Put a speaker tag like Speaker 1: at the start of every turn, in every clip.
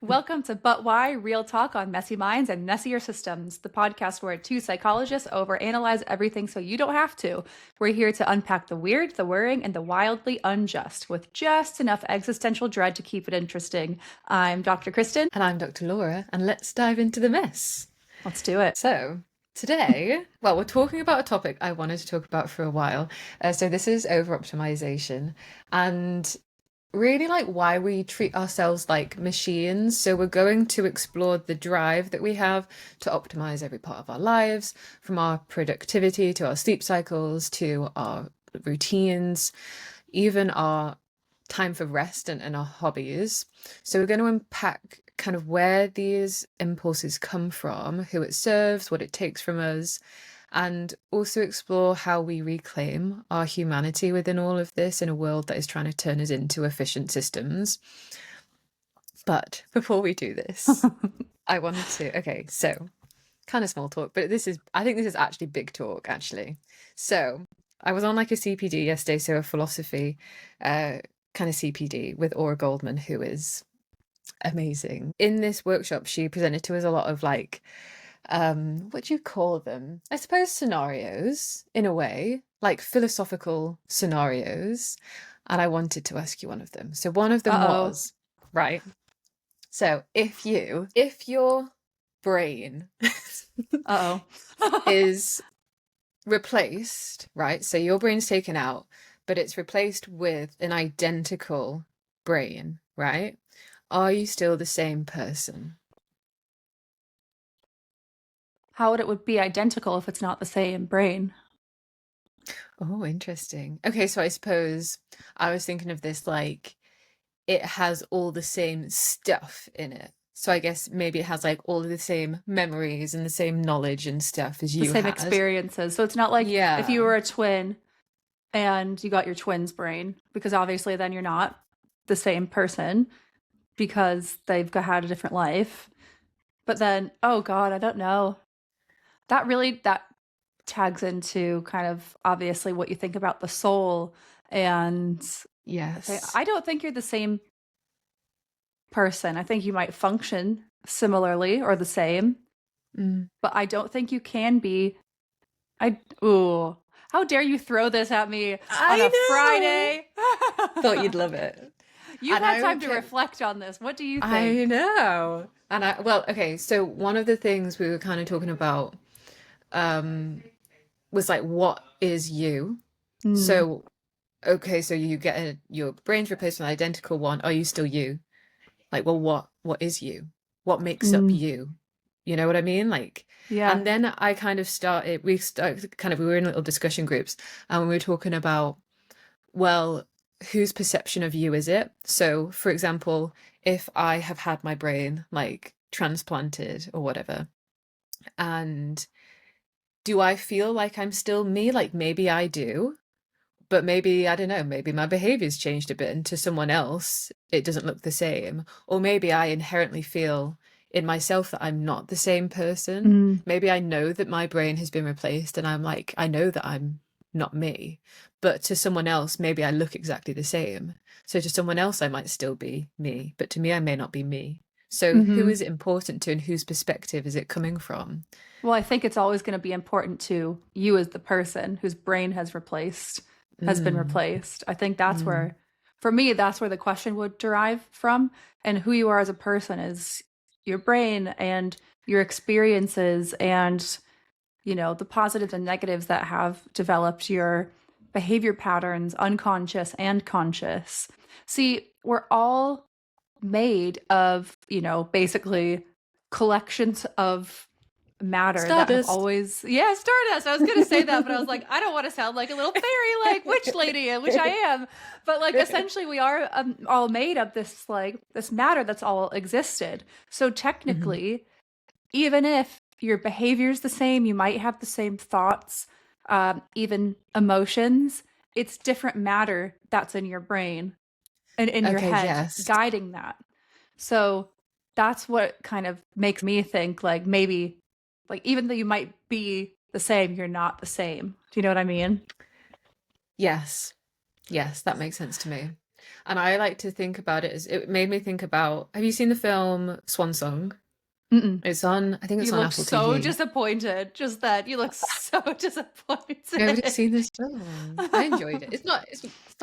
Speaker 1: Welcome to But Why? Real talk on messy minds and messier systems, the podcast where two psychologists overanalyze everything so you don't have to. We're here to unpack the weird, the worrying, and the wildly unjust with just enough existential dread to keep it interesting. I'm Dr. Kristin.
Speaker 2: And I'm Dr. Laura, and let's dive into the mess.
Speaker 1: Let's do it.
Speaker 2: So, today, we're talking about a topic I wanted to talk about for a while. So this is over-optimization, and really like why we treat ourselves like machines. So we're going to explore the drive that we have to optimize every part of our lives, from our productivity to our sleep cycles to our routines, even our time for rest and our hobbies. So we're going to unpack kind of where these impulses come from, who it serves, what it takes from us, and also explore how we reclaim our humanity within all of this in a world that is trying to turn us into efficient systems. But before we do this, I wanted to, so kind of small talk, but I think this is actually big talk, actually. So I was on like a CPD yesterday, so a philosophy kind of CPD with Aura Goldman, who is amazing. In this workshop, she presented to us a lot of like, what do you call them? I suppose scenarios, in a way, like philosophical scenarios. And I wanted to ask you one of them. So one of them was, right? So if your brain is replaced, right? So your brain's taken out, but it's replaced with an identical brain, right? Are you still the same person?
Speaker 1: How would it be identical if it's not the same brain?
Speaker 2: Oh, interesting. Okay, so I suppose I was thinking of this like it has all the same stuff in it. So I guess maybe it has like all of the same memories and the same knowledge and stuff as you
Speaker 1: The same
Speaker 2: had.
Speaker 1: experiences. So it's not like if you were a twin and you got your twin's brain, because obviously then you're not the same person because they've had a different life. But then, oh God, I don't know. That tags into kind of obviously what you think about the soul. And
Speaker 2: Yes,
Speaker 1: I don't think you're the same person. I think you might function similarly or the same, but I don't think you can be. How dare you throw this at me on a Friday?
Speaker 2: Thought you'd love it.
Speaker 1: You've had time to reflect on this. What do you think?
Speaker 2: I know. And so one of the things we were kind of talking about was like, what is you? So, so you get your brain's replaced with an identical one. Are you still you? Like, well, what is you? What makes up you? You know what I mean? Like,
Speaker 1: yeah.
Speaker 2: And then I kind of we were in little discussion groups and we were talking about, well, whose perception of you is it? So, for example, if I have had my brain like transplanted or whatever, and do I feel like I'm still me? Like maybe I do, but maybe, I don't know, maybe my behavior's changed a bit and to someone else it doesn't look the same. Or maybe I inherently feel in myself that I'm not the same person. Maybe I know that my brain has been replaced and I'm like, I know that I'm not me, but to someone else maybe I look exactly the same. So to someone else I might still be me, but to me I may not be me. So who is it important to and whose perspective is it coming from?
Speaker 1: Well, I think it's always going to be important to you as the person whose brain has been replaced. I think that's where, for me, that's where the question would derive from. And who you are as a person is your brain and your experiences and, you know, the positives and negatives that have developed your behavior patterns, unconscious and conscious. See, we're all made of, you know, basically collections of matter
Speaker 2: Stardust.
Speaker 1: that have always Stardust. I was gonna say that, but I was like, I don't want to sound like a little fairy like witch lady, which I am, but like essentially we are all made of this matter that's all existed. So technically, even if your behavior is the same, you might have the same thoughts, even emotions, it's different matter that's in your brain and in your head guiding that. So that's what kind of makes me think like maybe like even though you might be the same, you're not the same. Do you know what I mean?
Speaker 2: Yes, that makes sense to me. And I like to think about it as it made me think about, have you seen the film Swan Song?
Speaker 1: Mm-mm.
Speaker 2: It's on, I think it's
Speaker 1: You
Speaker 2: on
Speaker 1: look
Speaker 2: Apple
Speaker 1: so
Speaker 2: TV.
Speaker 1: disappointed. Just that you look so
Speaker 2: Nobody's
Speaker 1: disappointed.
Speaker 2: seen this film. I enjoyed it. It's not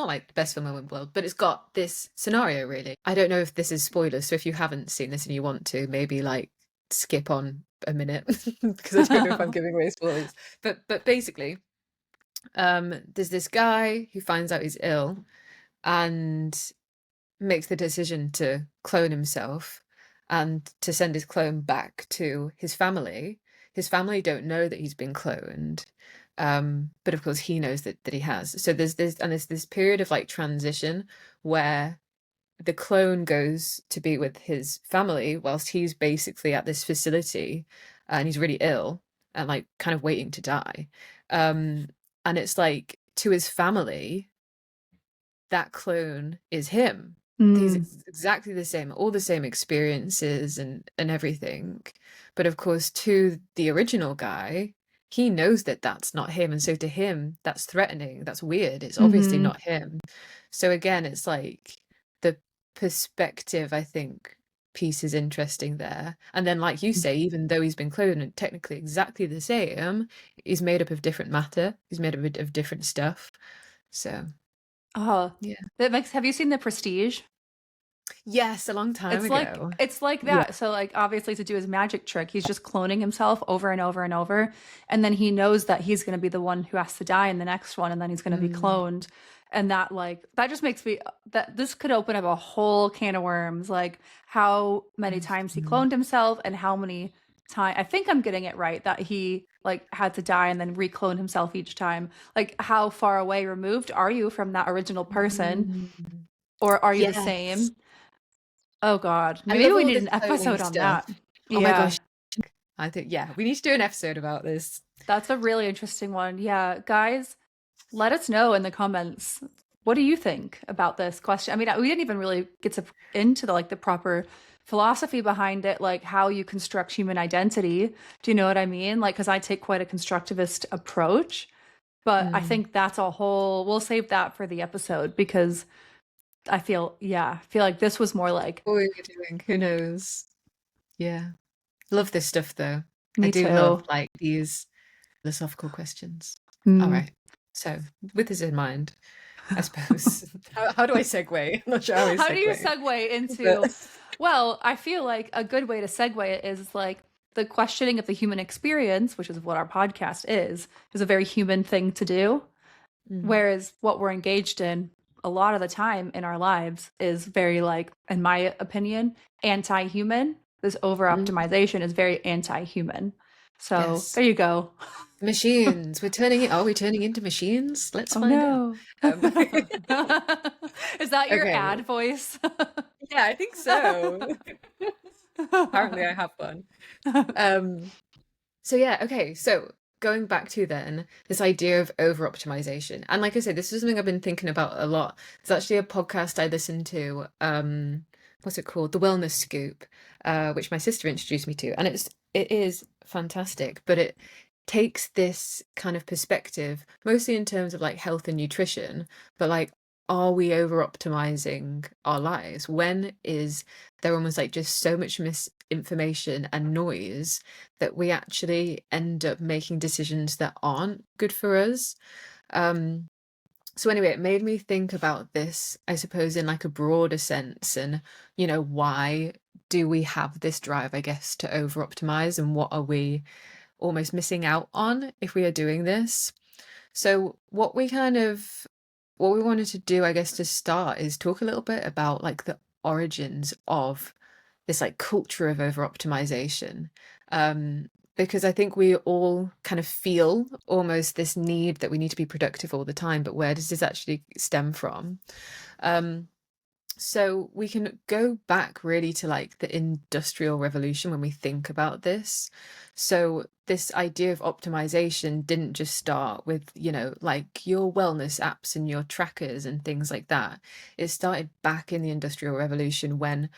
Speaker 2: like the best film in the world, but it's got this scenario really. I don't know if this is spoilers, so if you haven't seen this and you want to, maybe like skip on a minute because I don't know if I'm giving away spoilers. But basically, there's this guy who finds out he's ill and makes the decision to clone himself and to send his clone back to his family. His family don't know that he's been cloned, but of course he knows that he has. So there's this period of like transition where the clone goes to be with his family whilst he's basically at this facility and he's really ill and like kind of waiting to die. Um, and it's like to his family, that clone is him. He's
Speaker 1: Mm,
Speaker 2: exactly the same, all the same experiences and everything. But of course, to the original guy, he knows that that's not him, and so to him, that's threatening. That's weird. It's obviously
Speaker 1: hmm
Speaker 2: not him. So again, it's like the perspective, I think, piece is interesting there. And then, like you say, even though he's been cloned and technically exactly the same, he's made up of different matter. He's made up of different stuff. So
Speaker 1: Oh,
Speaker 2: yeah.
Speaker 1: that makes. Have you seen The Prestige?
Speaker 2: Yes, a long time ago.
Speaker 1: It's like
Speaker 2: Yeah.
Speaker 1: that. So like obviously to do his magic trick, he's just cloning himself over and over and over. And then he knows that he's going to be the one who has to die in the next one and then he's going to be
Speaker 2: Mm,
Speaker 1: cloned. And that like that just makes me that this could open up a whole can of worms like how many times he
Speaker 2: mhm.
Speaker 1: cloned himself and how many time I think I'm getting it right that he like had to die and then reclone himself each time. Like how far away removed are you from that original person
Speaker 2: Mm.
Speaker 1: or are you the
Speaker 2: Yes.
Speaker 1: same? Oh God,
Speaker 2: I
Speaker 1: maybe
Speaker 2: love
Speaker 1: we
Speaker 2: all
Speaker 1: need
Speaker 2: this
Speaker 1: an
Speaker 2: cloning
Speaker 1: episode on
Speaker 2: stuff.
Speaker 1: that.
Speaker 2: Oh my
Speaker 1: Yeah,
Speaker 2: gosh. I think, yeah, we need to do an episode about this.
Speaker 1: that's a really interesting one. Yeah, guys, let us know in the comments. What do you think about this question? I mean, we didn't even really get to into the like the proper philosophy behind it, like how you construct human identity. Do you know what I mean? Like, because I take quite a constructivist approach, but I
Speaker 2: Mm.
Speaker 1: think that's a whole. We'll save that for the episode because I feel like this was more like
Speaker 2: What are you doing? Who knows? Yeah. Love this stuff though. I
Speaker 1: me
Speaker 2: do love
Speaker 1: too.
Speaker 2: like these philosophical questions. All
Speaker 1: Mm.
Speaker 2: right. So with this in mind, I suppose, how do I segue? I'm not sure how I
Speaker 1: How do you
Speaker 2: segue.
Speaker 1: segue
Speaker 2: But
Speaker 1: into, well, I feel like a good way to segue it is like the questioning of the human experience, which is what our podcast is a very human thing to do.
Speaker 2: mm,
Speaker 1: Whereas what we're engaged in a lot of the time in our lives is very, like, in my opinion, anti human. This over
Speaker 2: mm,
Speaker 1: optimization is very anti human. So
Speaker 2: yes.
Speaker 1: there you go.
Speaker 2: Machines. Are we turning into machines? Let's
Speaker 1: Oh
Speaker 2: find out.
Speaker 1: no.
Speaker 2: Um,
Speaker 1: Is that your
Speaker 2: okay.
Speaker 1: ad voice?
Speaker 2: Yeah, I think so. Apparently I have one. Um, so yeah, okay. So going back to then this idea of over optimization. And like I said, this is something I've been thinking about a lot. There's actually a podcast I listened to, what's it called? The Wellness Scoop, which my sister introduced me to. And it is fantastic, but it takes this kind of perspective, mostly in terms of like health and nutrition, but like, are we over optimizing our lives? When is there almost like just so much misinformation and noise that we actually end up making decisions that aren't good for us? Um, so anyway, it made me think about this, I suppose, in like a broader sense, and why do we have this drive, I guess, to over optimize, and what are we almost missing out on if we are doing this? So what we wanted to do, I guess, to start is talk a little bit about like the origins of this like culture of over optimization. Because I think we all kind of feel almost this need that we need to be productive all the time, but where does this actually stem from? Um, so we can go back really to like the Industrial Revolution when we think about this. So this idea of optimization didn't just start with, like your wellness apps and your trackers and things like that. It started back in the Industrial Revolution when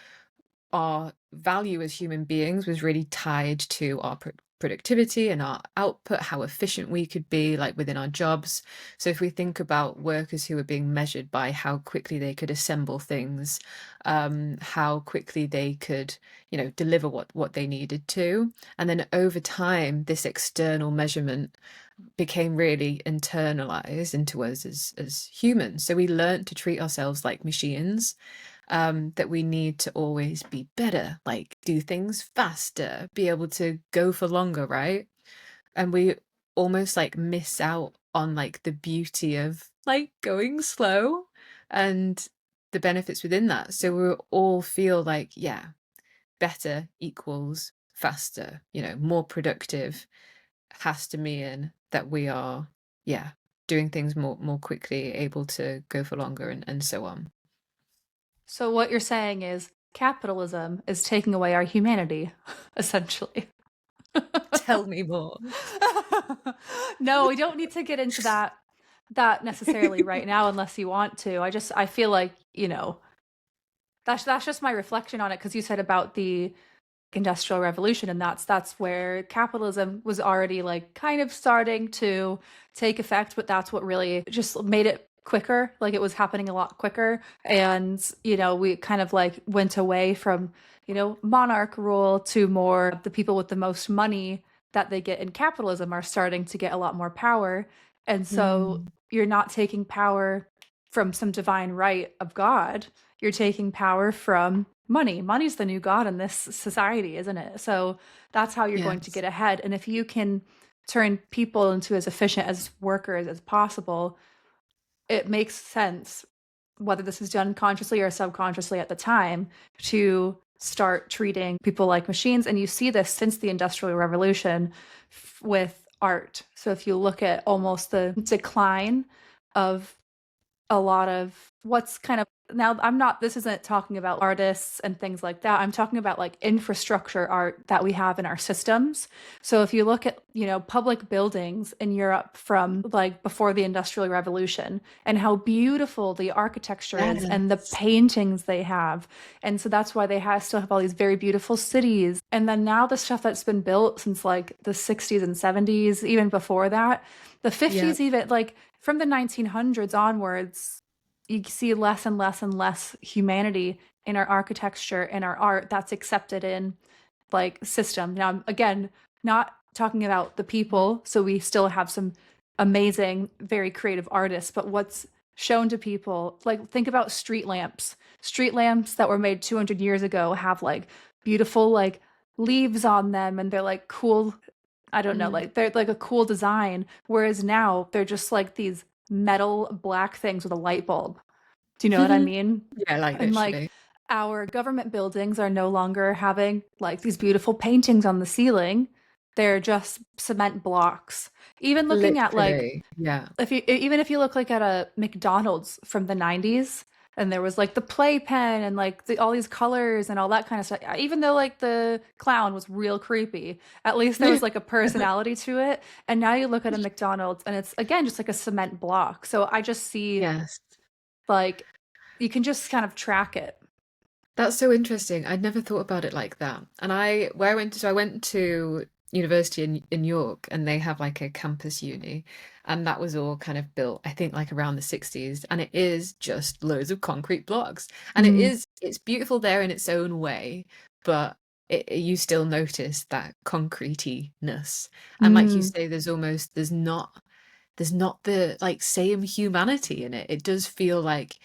Speaker 2: our value as human beings was really tied to our productivity and our output, how efficient we could be like within our jobs. So if we think about workers who are being measured by how quickly they could assemble things, how quickly they could, deliver what they needed to, and then over time, this external measurement became really internalized into us as humans. So we learned to treat ourselves like machines, that we need to always be better, like do things faster, be able to go for longer, right? And we almost like miss out on like the beauty of like going slow and the benefits within that. So we all feel like, yeah, better equals faster, more productive has to mean that we are, yeah, doing things more quickly, able to go for longer and so on.
Speaker 1: So what you're saying is capitalism is taking away our humanity, essentially.
Speaker 2: Tell me more.
Speaker 1: No, we don't need to get into that necessarily right now unless you want to. I feel like, that's just my reflection on it, because you said about the industrial revolution, and that's where capitalism was already like kind of starting to take effect, but that's what really just made it quicker. Like it was happening a lot quicker, and we kind of like went away from monarch rule to more the people with the most money that they get in capitalism are starting to get a lot more power. And so
Speaker 2: Mm,
Speaker 1: you're not taking power from some divine right of God, you're taking power from money. Money's the new God in this society, isn't it? So that's how you're going to
Speaker 2: yes.
Speaker 1: get ahead. And if you can turn people into as efficient as workers as possible, it makes sense, whether this is done consciously or subconsciously at the time, to start treating people like machines. And you see this since the Industrial Revolution with art. So if you look at almost the decline of a lot of what's kind of, now this isn't talking about artists and things like that. I'm talking about like infrastructure art that we have in our systems. So if you look at, public buildings in Europe from like before the Industrial Revolution, and how beautiful the architecture is and the
Speaker 2: Yes.
Speaker 1: paintings they have. And so that's why they still have all these very beautiful cities. And then now the stuff that's been built since like the 60s and 70s, even before that, the
Speaker 2: Yeah.
Speaker 1: 50s, even like from the 1900s onwards, you see less and less and less humanity in our architecture and our art that's accepted in like system. Now, I'm, again, not talking about the people, so we still have some amazing, very creative artists, but what's shown to people, like think about street lamps. Street lamps that were made 200 years ago have like beautiful like leaves on them, and they're like cool, I don't know,
Speaker 2: Mm,
Speaker 1: like they're like a cool design. Whereas now they're just like these metal black things with a light bulb. Do you know what I mean?
Speaker 2: yeah, like
Speaker 1: And like
Speaker 2: literally.
Speaker 1: our government buildings are no longer having like these beautiful paintings on the ceiling. They're just cement blocks. Even looking at like,
Speaker 2: Literally. Yeah.
Speaker 1: even if you look like at a McDonald's from the 90s, and there was like the playpen and like all these colors and all that kind of stuff, even though like the clown was real creepy, at least there was like a personality to it. And now you look at a McDonald's and it's again just like a cement block. So I just see
Speaker 2: Yes.
Speaker 1: like you can just kind of track it.
Speaker 2: That's so interesting. I'd never thought about it like that. And where I went to, so I went to university in York, and they have like a campus uni, and that was all kind of built, I think, like around the 60s. And it is just loads of concrete blocks. And
Speaker 1: Mm.
Speaker 2: it's beautiful there in its own way, but you still notice that concretiness. And like you
Speaker 1: Mm.
Speaker 2: say, there's not the like same humanity in it. It does feel like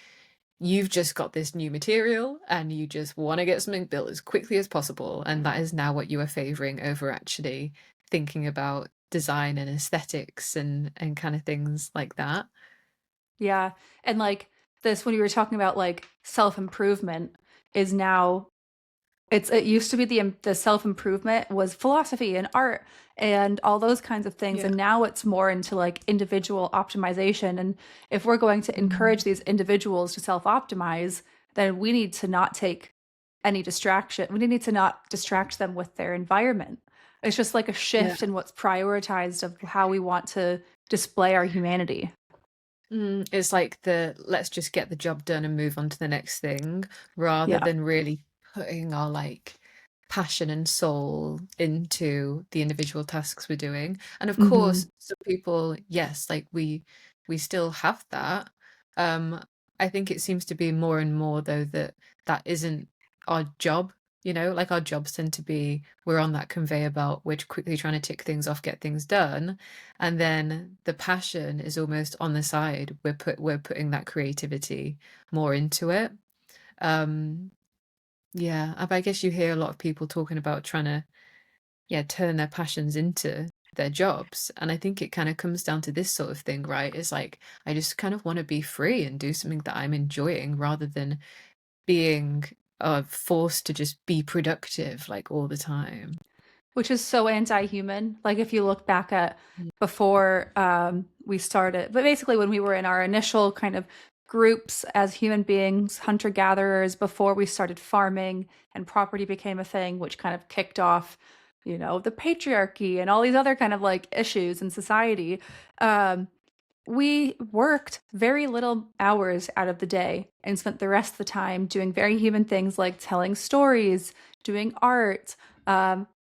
Speaker 2: you've just got this new material and you just want to get something built as quickly as possible. And that is now what you are favoring over actually thinking about design and aesthetics and kind of things like that.
Speaker 1: Yeah. And like this, when you were talking about like self-improvement, is now it used to be the self-improvement was philosophy and art and all those kinds of things,
Speaker 2: Yeah.
Speaker 1: and now it's more into like individual optimization. And if we're going to
Speaker 2: Mm.
Speaker 1: encourage these individuals to self-optimize, then we need to not take any distraction. We need to not distract them with their environment. It's just like a
Speaker 2: Yeah.
Speaker 1: shift in what's prioritized of how we want to display our humanity.
Speaker 2: It's like the let's just get the job done and move on to the next thing rather
Speaker 1: Yeah.
Speaker 2: than really putting our like passion and soul into the individual tasks we're doing. And of
Speaker 1: Hmm.
Speaker 2: course, some people, yes, like we still have that. Um, I think it seems to be more and more though that that isn't our job. Like our jobs tend to be we're on that conveyor belt, we're quickly trying to tick things off, get things done, and then the passion is almost on the side. We're putting that creativity more into it. Um, yeah, I guess you hear a lot of people talking about trying to, yeah, turn their passions into their jobs. And I think it kind of comes down to this sort of thing, right? It's like, I just kind of want to be free and do something that I'm enjoying rather than being forced to just be productive like all the time.
Speaker 1: Which is so anti-human. Like if you look back at
Speaker 2: Mm.
Speaker 1: before we started, but basically when we were in our initial kind of groups as human beings, hunter-gatherers, before we started farming and property became a thing, which kind of kicked off, the patriarchy and all these other kind of like issues in society. Um, we worked very little hours out of the day and spent the rest of the time doing very human things like telling stories, doing art,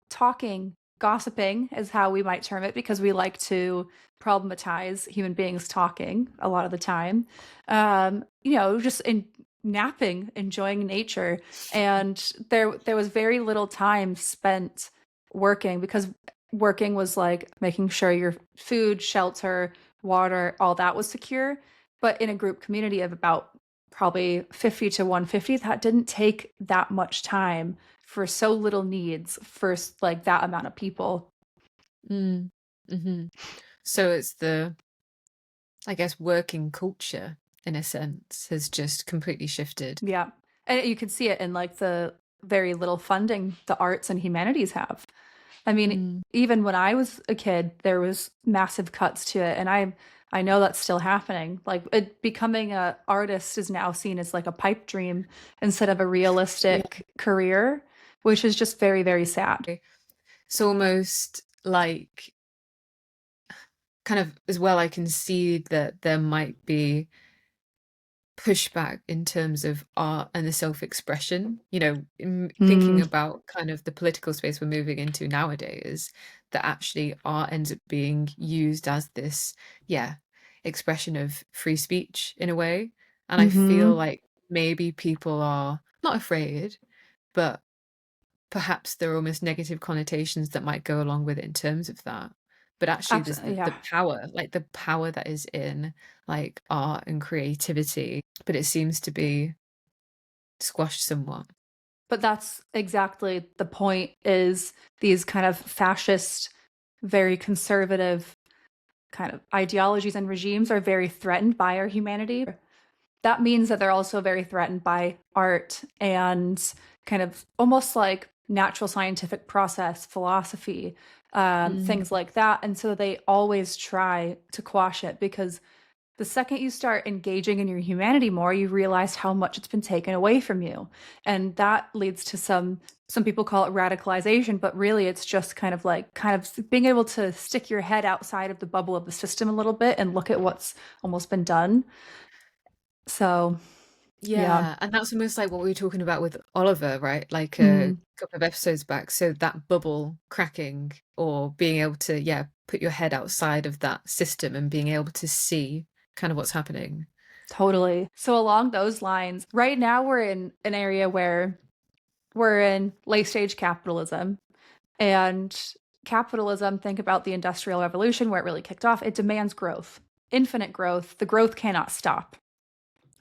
Speaker 1: talking, gossiping is how we might term it because we like to problematize human beings talking a lot of the time. Just in napping, enjoying nature, and there was very little time spent working because working was like making sure your food, shelter, water, all that was secure. But in a group community of about probably 50 to 150, that didn't take that much time for so little needs for like that amount of people.
Speaker 2: Mm. Hmm. So it's I guess, working culture in a sense has just completely shifted.
Speaker 1: Yeah. And you can see it in like the very little funding the arts and humanities have. I mean,
Speaker 2: Mm.
Speaker 1: even when I was a kid, there was massive cuts to it, and I know that's still happening. Like becoming a artist is now seen as like a pipe dream instead of a
Speaker 2: Yeah.
Speaker 1: realistic career, which is just very, very sad.
Speaker 2: It's almost like kind of as well, I can see that there might be pushback in terms of art and the self-expression, thinking
Speaker 1: Mm,
Speaker 2: about kind of the political space we're moving into nowadays, that actually art ends up being used as this, yeah, expression of free speech in a way. And I feel
Speaker 1: mm-hmm.
Speaker 2: like maybe people are not afraid, but perhaps there are almost negative connotations that might go along with it in terms of that. But actually there's
Speaker 1: Absolutely,
Speaker 2: the
Speaker 1: yeah.
Speaker 2: power, like the power that is in like art and creativity, but it seems to be squashed somewhat.
Speaker 1: But that's exactly the point is these kind of fascist, very conservative kind of ideologies and regimes are very threatened by our humanity. That means that they're also very threatened by art and kind of almost like natural scientific process, philosophy,
Speaker 2: Mm.
Speaker 1: things like that. And so they always try to quash it because the second you start engaging in your humanity more, you realize how much it's been taken away from you. And that leads to some people call it radicalization, but really it's just kind of being able to stick your head outside of the bubble of the system a little bit and look at what's almost been done. So, yeah.
Speaker 2: Yeah, and that's almost like what we were talking about with Oliver, right? Like a
Speaker 1: Mm.
Speaker 2: couple of episodes back. So that bubble cracking or being able to, yeah, put your head outside of that system and being able to see kind of what's happening.
Speaker 1: Totally. So along those lines, right now we're in an area where we're in late stage capitalism. And capitalism, think about the Industrial Revolution where it really kicked off, it demands growth, infinite growth. The growth cannot stop.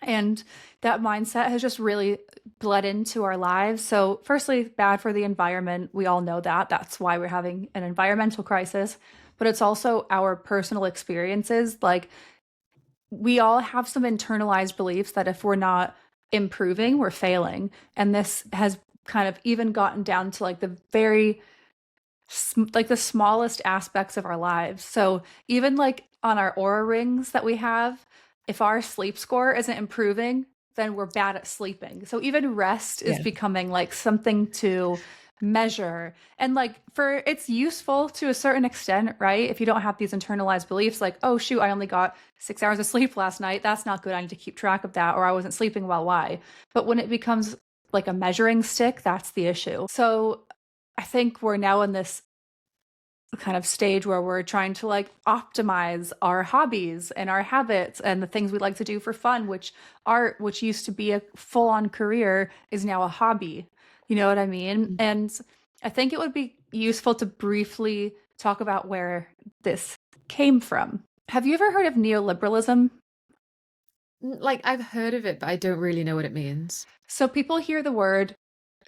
Speaker 1: And that mindset has just really bled into our lives. So, firstly, bad for the environment. We all know that. That's why we're having an environmental crisis. But it's also our personal experiences. Like, we all have some internalized beliefs that if we're not improving, we're failing. And this has kind of even gotten down to like the very like the smallest aspects of our lives. So even like on our aura rings that we have, if our sleep score isn't improving, then we're bad at sleeping. So even rest is
Speaker 2: Yeah.
Speaker 1: becoming like something to measure. And like for it's useful to a certain extent, right? If you don't have these internalized beliefs like, oh shoot, I only got 6 hours of sleep last night. That's not good. I need to keep track of that. Or I wasn't sleeping well. Why? But when it becomes like a measuring stick, that's the issue. So I think we're now in this kind of stage where we're trying to like optimize our hobbies and our habits and the things we like to do for fun, which art, which used to be a full-on career, is now a hobby. You know what I mean?
Speaker 2: Mm.
Speaker 1: And I think it would be useful to briefly talk about where this came from. Have you ever heard of neoliberalism?
Speaker 2: Like I've heard of it, but I don't really know what it means.
Speaker 1: So people hear the word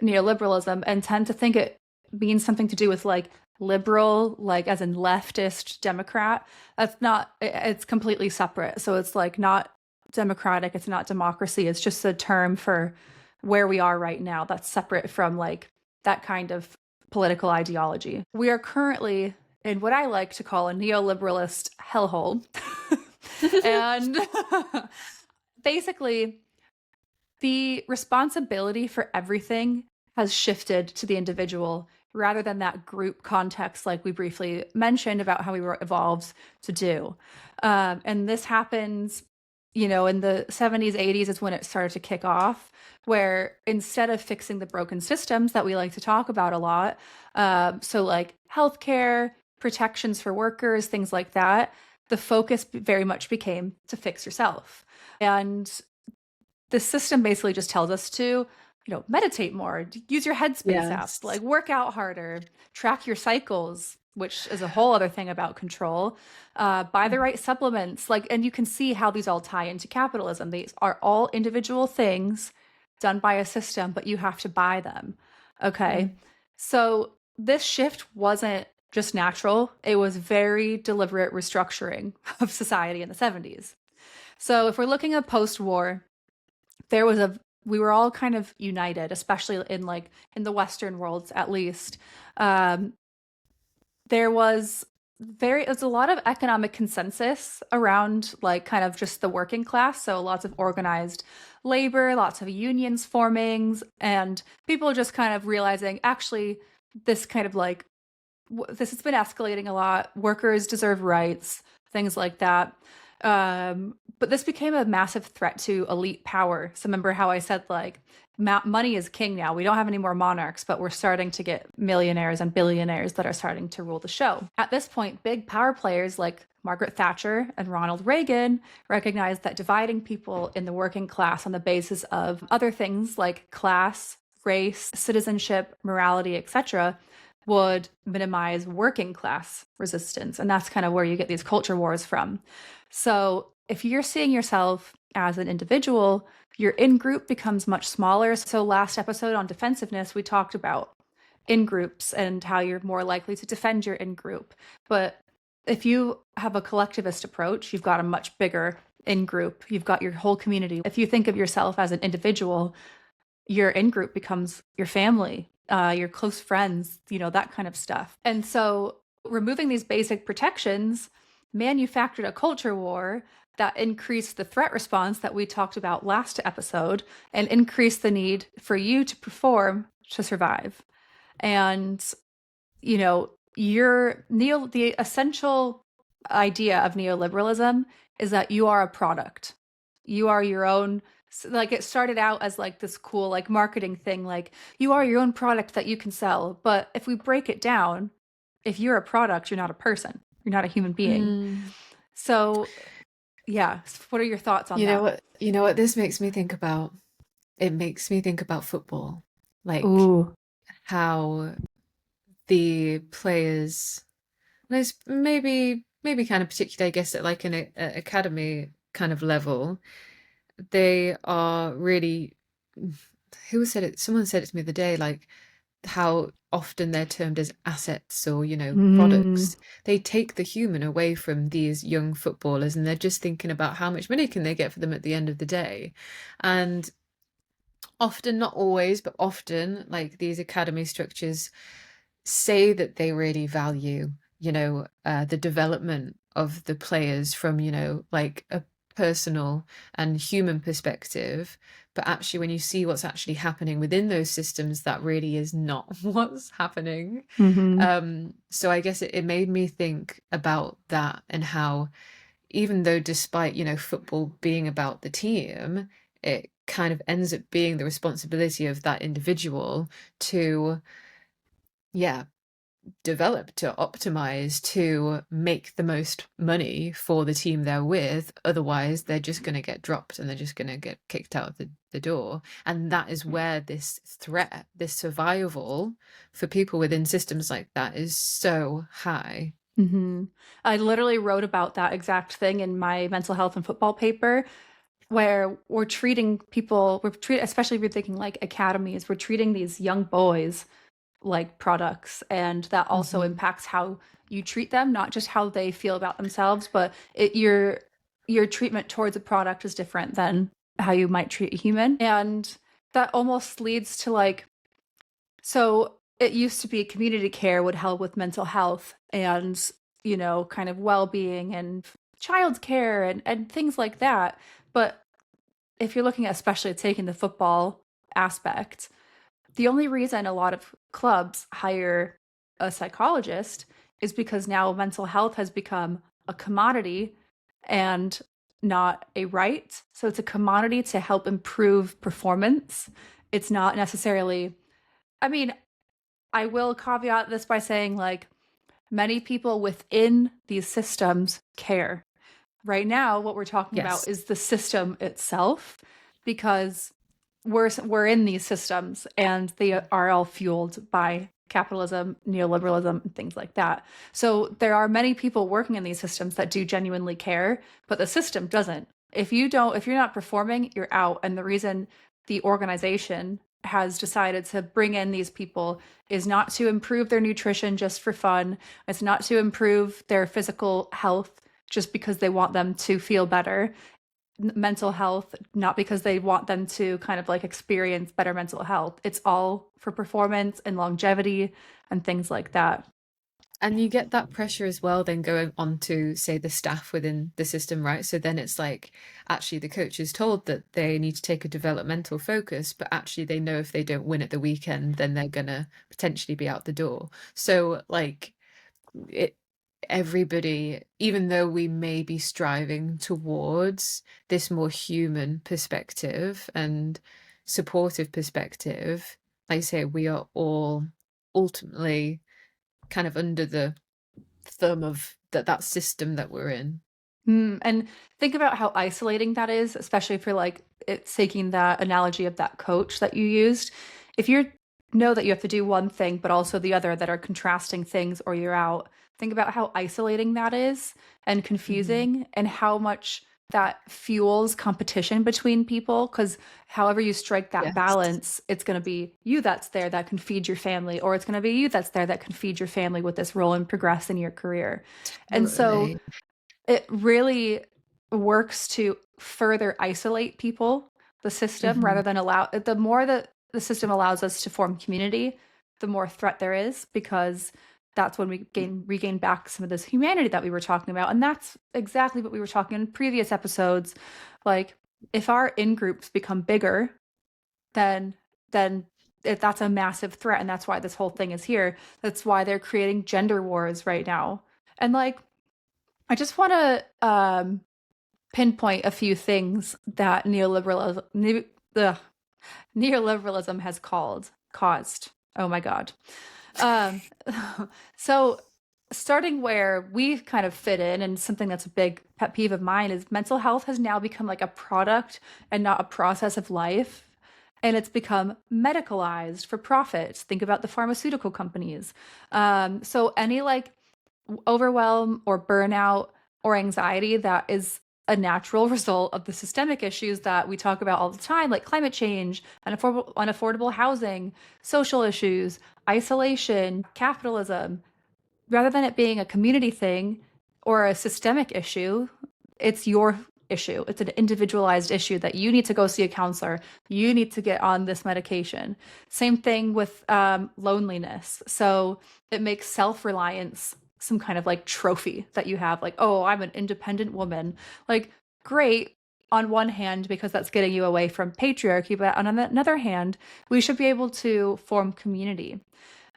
Speaker 1: neoliberalism and tend to think it means something to do with like liberal, like as in leftist Democrat. That's not, it's completely separate. So it's like not democratic, it's not democracy. It's just a term for where we are right now. That's separate from like that kind of political ideology. We are currently in what I like to call a neoliberalist hellhole. And basically, the responsibility for everything has shifted to the individual rather than that group context, like we briefly mentioned about how we were evolved to do. And this happens, you know, in the 70s, 80s is when it started to kick off, where instead of fixing the broken systems that we like to talk about a lot, so like healthcare, protections for workers, things like that, the focus very much became to fix yourself. And the system basically just tells us to, meditate more, use your Headspace app,
Speaker 2: Yes.
Speaker 1: like work out harder, track your cycles, which is a whole other thing about control, buy the right supplements, like, and you can see how these all tie into capitalism. These are all individual things done by a system, but you have to buy them. Okay.
Speaker 2: Mm.
Speaker 1: So this shift wasn't just natural. It was very deliberate restructuring of society in the 70s. So if we're looking at post-war, there was a we were all kind of united, especially in the Western worlds at least. Um, there was a lot of economic consensus around like kind of just the working class. So lots of organized labor, lots of unions forming, and people just kind of realizing actually this kind of like this has been escalating a lot. Workers deserve rights, things like that. But this became a massive threat to elite power. So remember how I said like money is king now. We don't have any more monarchs, but we're starting to get millionaires and billionaires that are starting to rule the show. At this point, big power players like Margaret Thatcher and Ronald Reagan recognized that dividing people in the working class on the basis of other things like class, race, citizenship, morality, etc., would minimize working class resistance. And that's kind of where you get these culture wars from. So if you're seeing yourself as an individual, your in group becomes much smaller. So last episode on defensiveness, we talked about in groups and how you're more likely to defend your in group. But if you have a collectivist approach, you've got a much bigger in group. You've got your whole community. If you think of yourself as an individual, your in group becomes your family, your close friends, that kind of stuff. And so removing these basic protections manufactured a culture war that increased the threat response that we talked about last episode and increased the need for you to perform to survive. And, the essential idea of neoliberalism is that you are a product. You are your own, like it started out as like this cool like marketing thing, like you are your own product that you can sell. But if we break it down, if you're a product, you're not a person. You're not a human being.
Speaker 2: Mm.
Speaker 1: So, yeah, what are your thoughts on
Speaker 2: You know
Speaker 1: that?
Speaker 2: what? You know what this makes me think about? It makes me think about football. Like
Speaker 1: Ooh.
Speaker 2: how the players, there's maybe kind of particular, I guess, at like an academy kind of level, they are really, who said it? Someone said it to me the other day, like how often they're termed as assets or,
Speaker 1: Mm.
Speaker 2: products. They take the human away from these young footballers and they're just thinking about how much money can they get for them at the end of the day. And often, not always, but often, like these academy structures say that they really value, the development of the players from, like a personal and human perspective. But actually, when you see what's actually happening within those systems, that really is not what's happening.
Speaker 1: Mm-hmm.
Speaker 2: So I guess it made me think about that and how, even though despite, football being about the team, it kind of ends up being the responsibility of that individual to yeah, developed to optimize to make the most money for the team they're with. Otherwise, they're just going to get dropped and they're just going to get kicked out of the door. And that is where this threat, this survival for people within systems like that is so high.
Speaker 1: I literally wrote about that exact thing in my mental health and football paper, where we're treating people, especially if you're thinking like academies, we're treating these young boys like products, and that also
Speaker 2: Mhm.
Speaker 1: impacts how you treat them, not just how they feel about themselves, but your treatment towards a product is different than how you might treat a human. And that almost leads to like, so it used to be community care would help with mental health and, kind of well-being and child care and things like that. But if you're looking at especially taking the football aspect, the only reason a lot of clubs hire a psychologist is because now mental health has become a commodity and not a right. So it's a commodity to help improve performance. It's not necessarily, I mean, I will caveat this by saying, like, many people within these systems care. Right now, what we're talking
Speaker 2: Yes.
Speaker 1: about is the system itself, because we're in these systems and they are all fueled by capitalism, neoliberalism, and things like that. So there are many people working in these systems that do genuinely care, but the system doesn't. If you're not performing, you're out. And the reason the organization has decided to bring in these people is not to improve their nutrition just for fun. It's not to improve their physical health just because they want them to feel better, mental health, not because they want them to kind of like experience better mental health. It's all for performance and longevity and things like that.
Speaker 2: And you get that pressure as well, then going on to, say, the staff within the system, right? So then it's like, actually, the coach is told that they need to take a developmental focus, but actually, they know if they don't win at the weekend, then they're going to potentially be out the door. So, like, it, everybody, even though we may be striving towards this more human perspective and supportive perspective, like I say, we are all ultimately kind of under the thumb of that system that we're in.
Speaker 1: And think about how isolating that is, especially if you're like it's taking that analogy of that coach that you used. If you know that you have to do one thing, but also the other that are contrasting things or you're out, think about how isolating that is and
Speaker 2: Mhm.
Speaker 1: confusing and how much that fuels competition between people. Because however you strike that
Speaker 2: Yes,
Speaker 1: balance, it's going to be you that's there that can feed your family, or it's going to be you that's there that can feed your family with this role and progress in your career. And so
Speaker 2: totally.
Speaker 1: it really works to further isolate people, the system, rather
Speaker 2: Mhm.
Speaker 1: than allow the more that the system allows us to form community, the more threat there is, because that's when we regain back some of this humanity that we were talking about. And that's exactly what we were talking in previous episodes. Like, if our in groups become bigger, then then that's a massive threat, and that's why this whole thing is here. That's why they're creating gender wars right now. And like, I just want to pinpoint a few things that neoliberalism has caused. Oh my God. Um, so starting where we kind of fit in, and something that's a big pet peeve of mine is mental health has now become like a product and not a process of life. And it's become medicalized for profit. Think about the pharmaceutical companies. So any like overwhelm or burnout or anxiety that is a natural result of the systemic issues that we talk about all the time, like climate change, unaffordable housing, social issues, isolation, capitalism, rather than it being a community thing or a systemic issue, it's your issue. It's an individualized issue that you need to go see a counselor. You need to get on this medication. Same thing with loneliness. So it makes self reliance some kind of like trophy that you have, like, oh, I'm an independent woman. Like, great on one hand, because that's getting you away from patriarchy. But on another hand, we should be able to form community.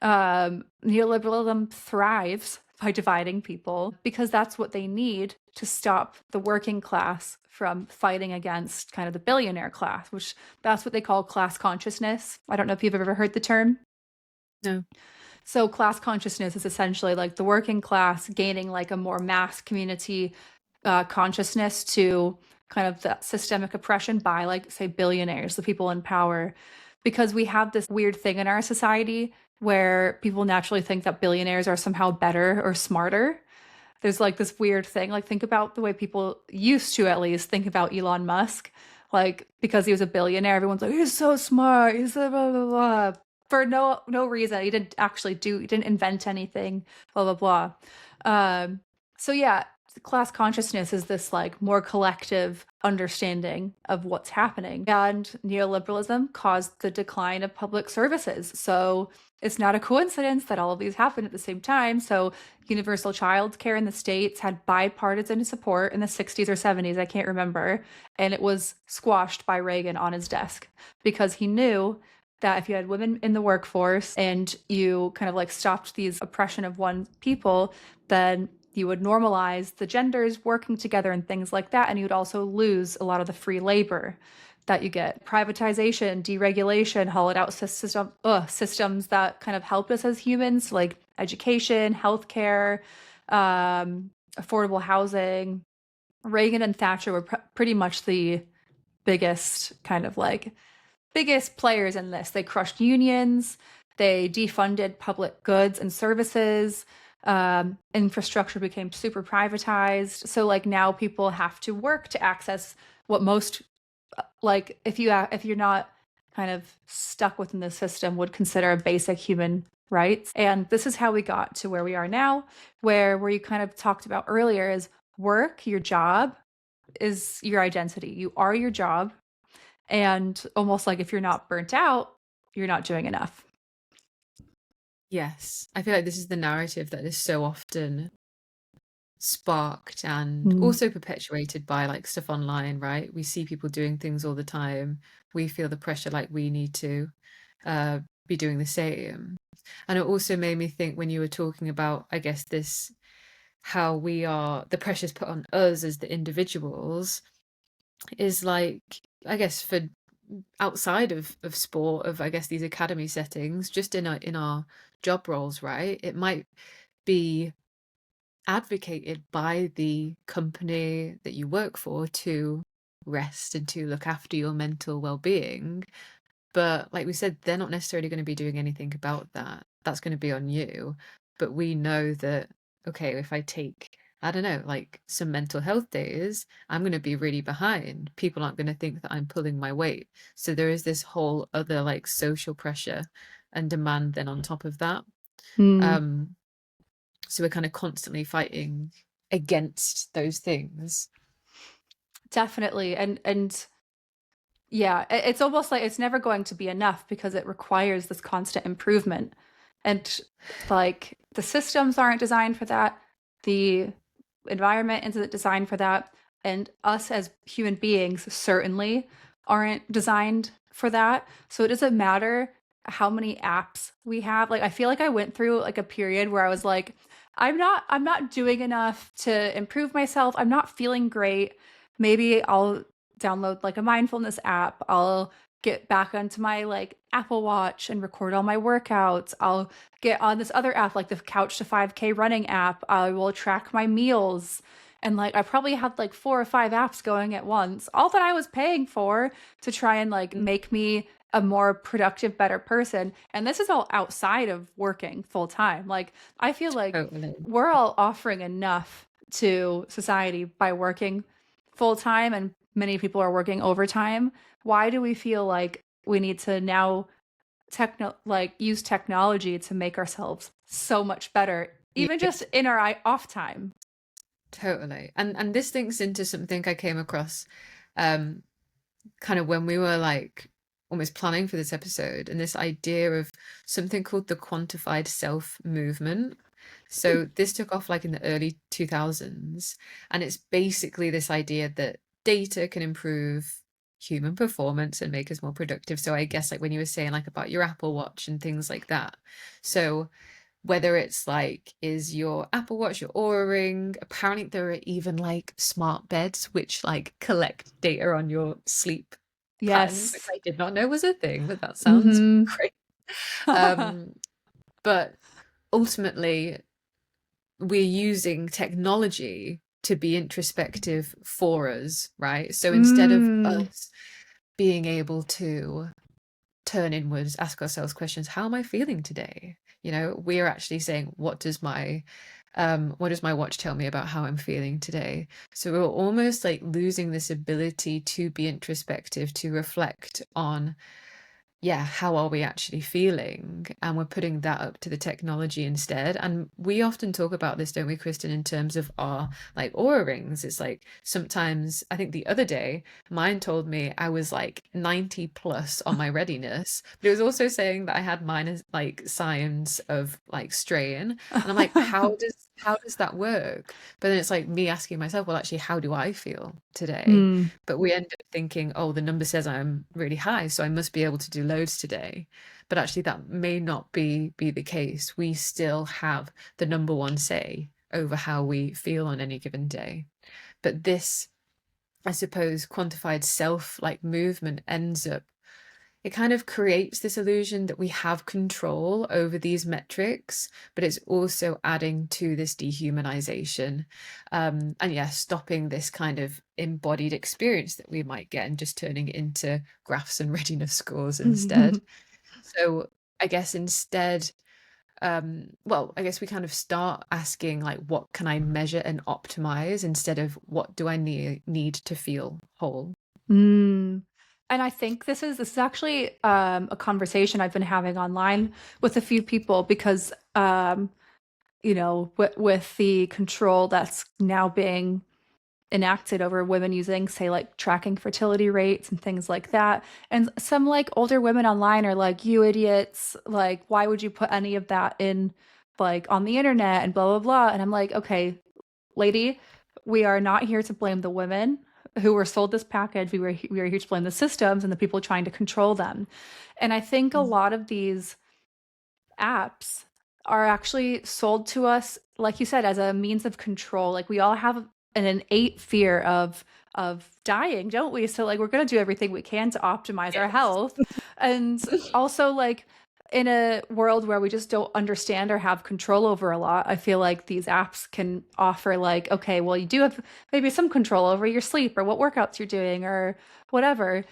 Speaker 1: Neoliberalism thrives by dividing people because that's what they need to stop the working class from fighting against kind of the billionaire class, which that's what they call class consciousness. I don't know if you've ever heard the term.
Speaker 2: No.
Speaker 1: So class consciousness is essentially like the working class gaining like a more mass community consciousness to kind of that systemic oppression by like say billionaires, the people in power, because we have this weird thing in our society where people naturally think that billionaires are somehow better or smarter. There's like this weird thing. Like think about the way people used to at least think about Elon Musk. Like because he was a billionaire, everyone's like, he's so smart, he's blah blah blah blah. For no reason. He didn't invent anything, blah blah blah. So yeah, class consciousness is this like more collective understanding of what's happening. And neoliberalism caused the decline of public services. So it's not a coincidence that all of these happened at the same time. So universal child care in the States had bipartisan support in the 60s or 70s, I can't remember. And it was squashed by Reagan on his desk because he knew that if you had women in the workforce and you kind of like stopped these oppression of one people, then you would normalize the genders working together and things like that. And you would also lose a lot of the free labor that you get. Privatization, deregulation, hollowed out systems that kind of help us as humans, like education, healthcare, affordable housing. Reagan and Thatcher were pretty much the biggest kind of like biggest players in this. They crushed unions, they defunded public goods and services, infrastructure became super privatized. So like now people have to work to access what most like if you're not kind of stuck within the system would consider a basic human rights. And this is how we got to where we are now, where you kind of talked about earlier is work, your job is your identity. You are your job. And almost like if you're not burnt out, you're not doing enough.
Speaker 2: Yes. I feel like this is the narrative that is so often sparked and also perpetuated by like stuff online, right? We see people doing things all the time. We feel the pressure like we need to be doing the same. And it also made me think when you were talking about, I guess, this how we are the pressures put on us as the individuals is like, I guess, for outside of sport, of I guess these academy settings, just in our job roles, right? It might be advocated by the company that you work for to rest and to look after your mental well-being. But like we said, they're not necessarily going to be doing anything about that. That's going to be on you. But we know that, okay, if I take, I don't know, like some mental health days, I'm going to be really behind. People aren't going to think that I'm pulling my weight. So there is this whole other like social pressure and demand then on top of that. Um, so we're kind of constantly fighting against those things.
Speaker 1: Definitely. And yeah, it's almost like it's never going to be enough because it requires this constant improvement. And like the systems aren't designed for that. The environment isn't designed for that. And us as human beings certainly aren't designed for that. So it doesn't matter how many apps we have. Like I feel like I went through like a period where I was like, I'm not doing enough to improve myself. I'm not feeling great. Maybe I'll download like a mindfulness app. I'll get back onto my like Apple Watch and record all my workouts. I'll get on this other app like the Couch to 5K running app. I will track my meals. And like I probably had like 4 or 5 apps going at once, all that I was paying for to try and like make me a more productive, better person. And this is all outside of working full time. Like I feel like
Speaker 2: Totally.
Speaker 1: we're all offering enough to society by working full time, and many people are working overtime. Why do we feel like we need to now use technology to make ourselves so much better,
Speaker 2: Yeah,
Speaker 1: even just in our off time?
Speaker 2: totally. And this links into something I came across kind of when we were like almost planning for this episode, and this idea of something called the quantified self movement. So this took off like in the early 2000s, and it's basically this idea that data can improve human performance and make us more productive. So I guess like when you were saying like about your Apple Watch and things like that. So whether it's like, is your Apple Watch your Oura Ring? Apparently there are even like smart beds which like collect data on your sleep patterns, which
Speaker 1: Yes.
Speaker 2: I did not know was a thing, but that sounds great. Um, But ultimately, we're using technology to be introspective for us, right? So instead of
Speaker 1: Mm.
Speaker 2: us being able to turn inwards, ask ourselves questions, how am I feeling today? We're actually saying, what does my watch tell me about how I'm feeling today? So we're almost like losing this ability to be introspective, to reflect on, yeah, how are we actually feeling? And we're putting that up to the technology instead. And we often talk about this, don't we, Kristin, in terms of our like Aura rings. It's like sometimes, I think the other day, mine told me I was like 90 plus on my readiness, but it was also saying that I had minor like signs of like strain. And I'm like, how does that work? But then it's like me asking myself, well, actually, how do I feel today?
Speaker 1: Mm.
Speaker 2: But we end up thinking, oh, the number says I'm really high, so I must be able to do loads today. But actually, that may not be the case. We still have the number one say over how we feel on any given day. But this, I suppose, quantified self like movement ends up, it kind of creates this illusion that we have control over these metrics, but it's also adding to this dehumanization. And yeah, stopping this kind of embodied experience that we might get and just turning it into graphs and readiness scores instead. So I guess instead, well, I guess we kind of start asking like, what can I measure and optimize instead of what do I need to feel whole?
Speaker 1: Mm. And I think this is actually a conversation I've been having online with a few people because with the control that's now being enacted over women using, say, like tracking fertility rates and things like that. And some like older women online are like, you idiots, like, why would you put any of that in like on the internet and blah, blah, blah. And I'm like, okay, lady, we are not here to blame the women who were sold this package. We are here to blame the systems and the people trying to control them. And I think a lot of these apps are actually sold to us, like you said, as a means of control. Like we all have an innate fear of dying, don't we? So like we're going to do everything we can to optimize our
Speaker 2: Yes.
Speaker 1: health. And also like in a world where we just don't understand or have control over a lot, I feel like these apps can offer like, okay, well, you do have maybe some control over your sleep or what workouts you're doing or whatever.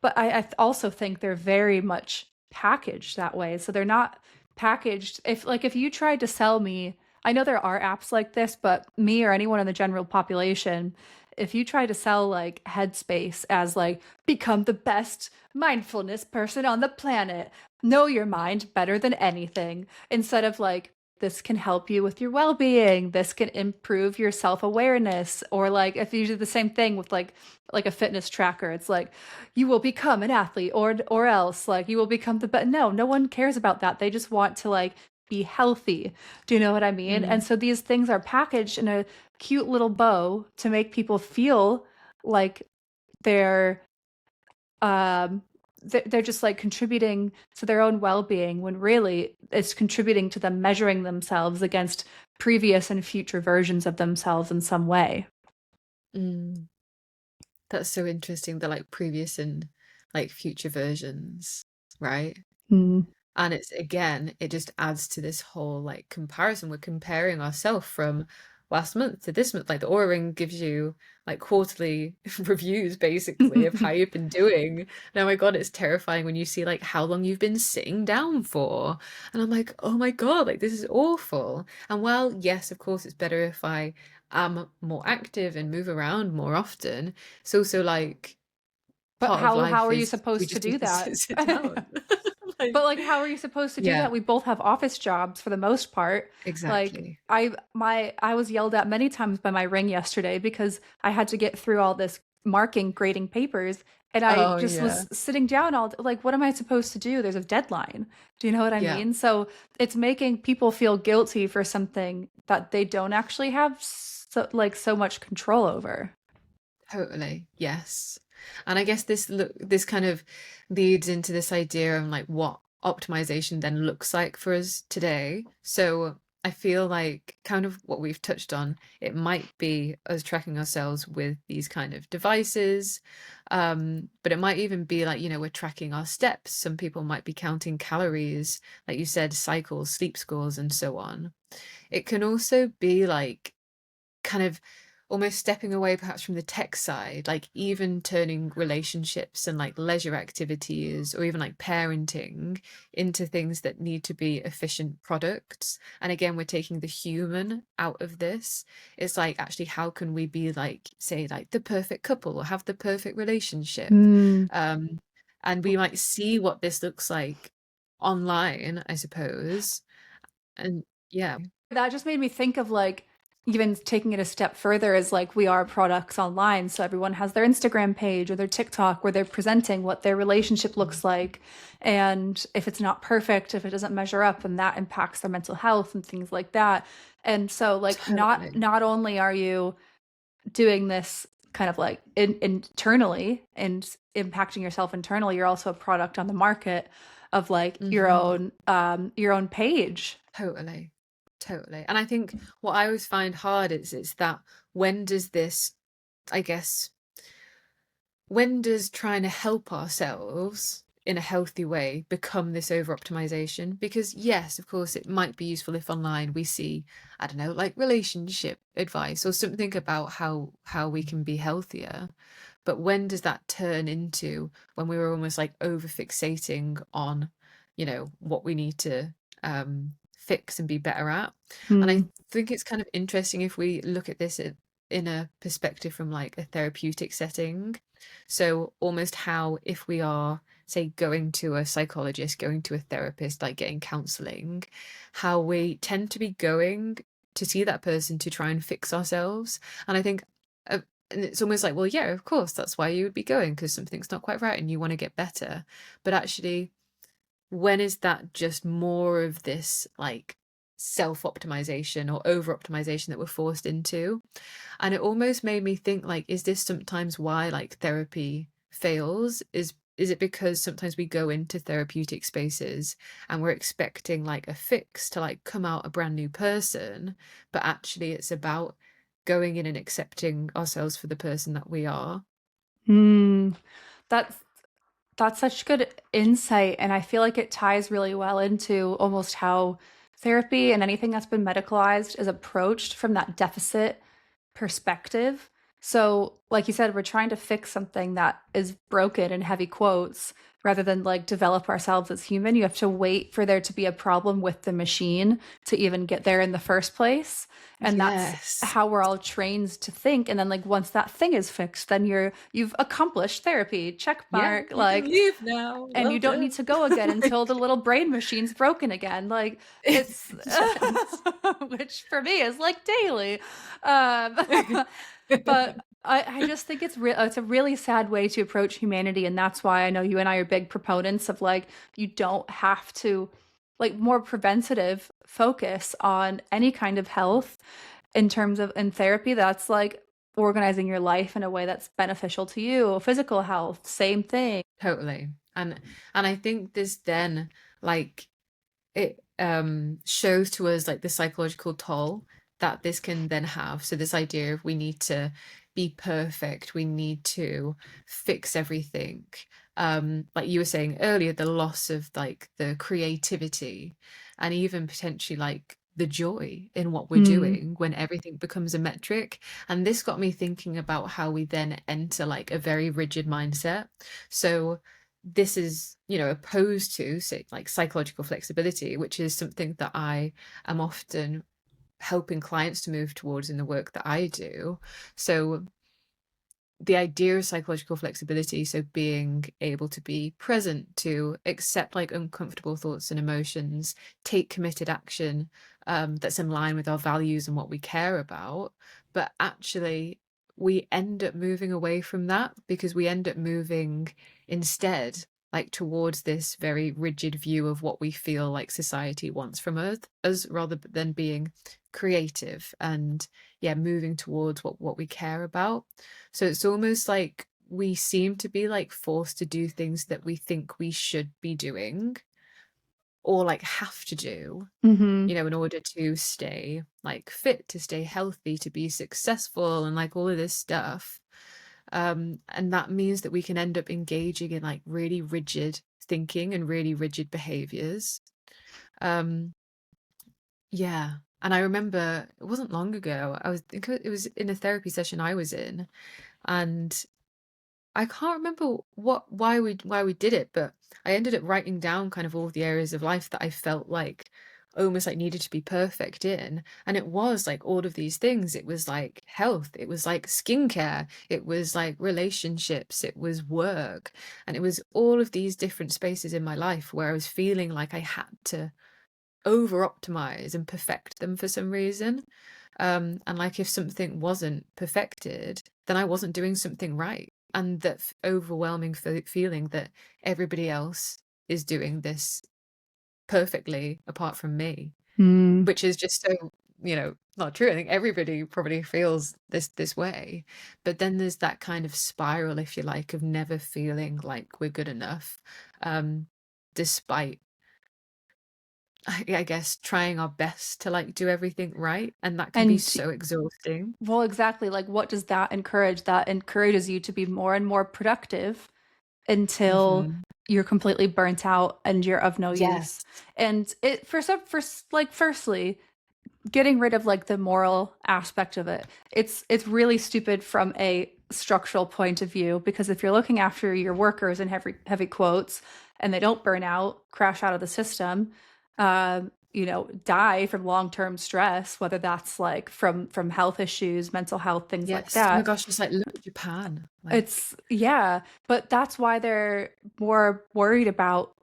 Speaker 1: But I also think they're very much packaged that way. So they're not packaged. If you tried to sell me, I know there are apps like this, but me or anyone in the general population, if you try to sell like Headspace as like become the best mindfulness person on the planet, know your mind better than anything, instead of like this can help you with your well-being, this can improve your self-awareness, or like if you do the same thing with like a fitness tracker, it's like you will become an athlete or else like you will become the best. No one cares about that. They just want to like be healthy. Do you know what I mean? And
Speaker 2: Mm.
Speaker 1: so these things are packaged in a cute little bow to make people feel like they're um they're just like contributing to their own well-being when really it's contributing to them measuring themselves against previous and future versions of themselves in some way.
Speaker 2: Mm. That's so interesting. The like previous and like future versions, right?
Speaker 1: Mm.
Speaker 2: And it's again, it just adds to this whole like comparison. We're comparing ourselves from last month to this month. Like the Aura Ring gives you like quarterly reviews basically of how you've been doing. And oh my God, it's terrifying when you see like how long you've been sitting down for. And I'm like, oh my God, like this is awful. And while, yes, of course, it's better if I am more active and move around more often, it's also like
Speaker 1: But
Speaker 2: part of
Speaker 1: how
Speaker 2: life
Speaker 1: are you
Speaker 2: is we
Speaker 1: supposed to
Speaker 2: just
Speaker 1: do
Speaker 2: need to
Speaker 1: that?
Speaker 2: sit down.
Speaker 1: But
Speaker 2: Like,
Speaker 1: like how are you supposed to do
Speaker 2: yeah,
Speaker 1: that? We both have office jobs for the most part. Like
Speaker 2: exactly.
Speaker 1: I was yelled at many times by my ring yesterday because I had to get through all this marking grading papers and I
Speaker 2: Oh
Speaker 1: just
Speaker 2: yeah.
Speaker 1: was sitting down like what am I supposed to do? There's a deadline. Do you know what I
Speaker 2: Yeah,
Speaker 1: mean? So it's making people feel guilty for something that they don't actually have so much control over.
Speaker 2: totally. Yes. And I guess this kind of leads into this idea of like what optimization then looks like for us today. So I feel like kind of what we've touched on, it might be us tracking ourselves with these kind of devices, but it might even be like, we're tracking our steps. Some people might be counting calories, like you said, cycles, sleep scores, and so on. It can also be like kind of almost stepping away perhaps from the tech side, like even turning relationships and like leisure activities or even like parenting into things that need to be efficient products. And again, we're taking the human out of this. It's like, actually, how can we be like, say, like the perfect couple or have the perfect relationship?
Speaker 1: Mm.
Speaker 2: Um, and we might see what this looks like online, I suppose. And yeah.
Speaker 1: That just made me think of like even taking it a step further is like we are products online. So everyone has their Instagram page or their TikTok where they're presenting what their relationship looks like. And if it's not perfect, if it doesn't measure up, and that impacts their mental health and things like that. And so like
Speaker 2: Totally.
Speaker 1: not only are you doing this kind of like internally and impacting yourself internally, you're also a product on the market of like your own page.
Speaker 2: Totally. Totally. And I think what I always find hard is that when does this, I guess, when does trying to help ourselves in a healthy way become this over optimization? Because yes, of course, it might be useful if online we see, I don't know, like relationship advice or something about how we can be healthier. But when does that turn into when we were almost like over fixating on, what we need to fix and be better at? And I
Speaker 1: Hmm.
Speaker 2: think it's kind of interesting if we look at this in a perspective from like a therapeutic setting. So almost how if we are, say, going to a psychologist, going to a therapist, like getting counseling, how we tend to be going to see that person to try and fix ourselves. And I think and it's almost like, well, yeah, of course, that's why you would be going because something's not quite right and you want to get better. But actually, when is that just more of this like self optimization or over optimization that we're forced into? And it almost made me think like, is this sometimes why like therapy fails? Is it because sometimes we go into therapeutic spaces and we're expecting like a fix to like come out a brand new person, but actually it's about going in and accepting ourselves for the person that we are.
Speaker 1: Hmm. That's That's such good insight. And I feel like it ties really well into almost how therapy and anything that's been medicalized is approached from that deficit perspective. So, like you said, we're trying to fix something that is broken in heavy quotes rather than like develop ourselves as human. You have to wait for there to be a problem with the machine to even get there in the first place. And that's
Speaker 2: Yes.
Speaker 1: how we're all trained to think. And then like once that thing is fixed, then you've accomplished therapy, check
Speaker 2: Yeah,
Speaker 1: mark,
Speaker 2: you can
Speaker 1: like,
Speaker 2: leave now.
Speaker 1: and
Speaker 2: Well
Speaker 1: you don't need
Speaker 2: done.
Speaker 1: to go again until the little brain machine's broken again. Like it's
Speaker 2: Yes.
Speaker 1: which for me is like daily. Um, but I just think it's a really sad way to approach humanity, and that's why I know you and I are big proponents of like you don't have to like more preventative focus on any kind of health in terms of in therapy that's like organizing your life in a way that's beneficial to you. Physical health, same thing.
Speaker 2: Totally. And I think this then like it shows to us like the psychological toll that this can then have. So this idea of we need to be perfect, we need to fix everything. Like you were saying earlier, the loss of like the creativity and even potentially like the joy in what we're
Speaker 1: Hmm.
Speaker 2: doing when everything becomes a metric. And this got me thinking about how we then enter like a very rigid mindset. So this is, opposed to say like psychological flexibility, which is something that I am often helping clients to move towards in the work that I do. So the idea of psychological flexibility, so being able to be present, to accept like uncomfortable thoughts and emotions, take committed action that's in line with our values and what we care about, but actually we end up moving away from that because we end up moving instead like towards this very rigid view of what we feel like society wants from us rather than being creative and yeah moving towards what we care about. So it's almost like we seem to be like forced to do things that we think we should be doing, or like have to do,
Speaker 1: Mm-hmm.
Speaker 2: in order to stay like fit, to stay healthy, to be successful, and like all of this stuff. And that means that we can end up engaging in like really rigid thinking and really rigid behaviors. Um, yeah. And I remember it wasn't long ago, think it was in a therapy session I was in, and I can't remember why we did it, but I ended up writing down kind of all the areas of life that I felt like almost like needed to be perfect in. And it was like all of these things. It was like health, it was like skincare, it was like relationships, it was work. And it was all of these different spaces in my life where I was feeling like I had to over optimize and perfect them for some reason. And like if something wasn't perfected, then I wasn't doing something right. And that overwhelming feeling that everybody else is doing this perfectly apart from me,
Speaker 1: Mm.
Speaker 2: which is just so, not true. I think everybody probably feels this way. But then there's that kind of spiral, if you like, of never feeling like we're good enough, despite I guess trying our best to like do everything right, and that can be
Speaker 1: And
Speaker 2: so exhausting.
Speaker 1: well, exactly. Like, what does that encourage? That encourages you to be more and more productive until
Speaker 2: Hmm.
Speaker 1: you're completely burnt out and you're of no use.
Speaker 2: Yes.
Speaker 1: And it like firstly, getting rid of like the moral aspect of it. It's really stupid from a structural point of view because if you're looking after your workers in heavy quotes and they don't burn out, crash out of the system, die from long-term stress, whether that's like from health issues, mental health, things like
Speaker 2: Yes. Oh my
Speaker 1: that.
Speaker 2: gosh, just like look at Japan. Like,
Speaker 1: It's yeah, but that's why they're more worried about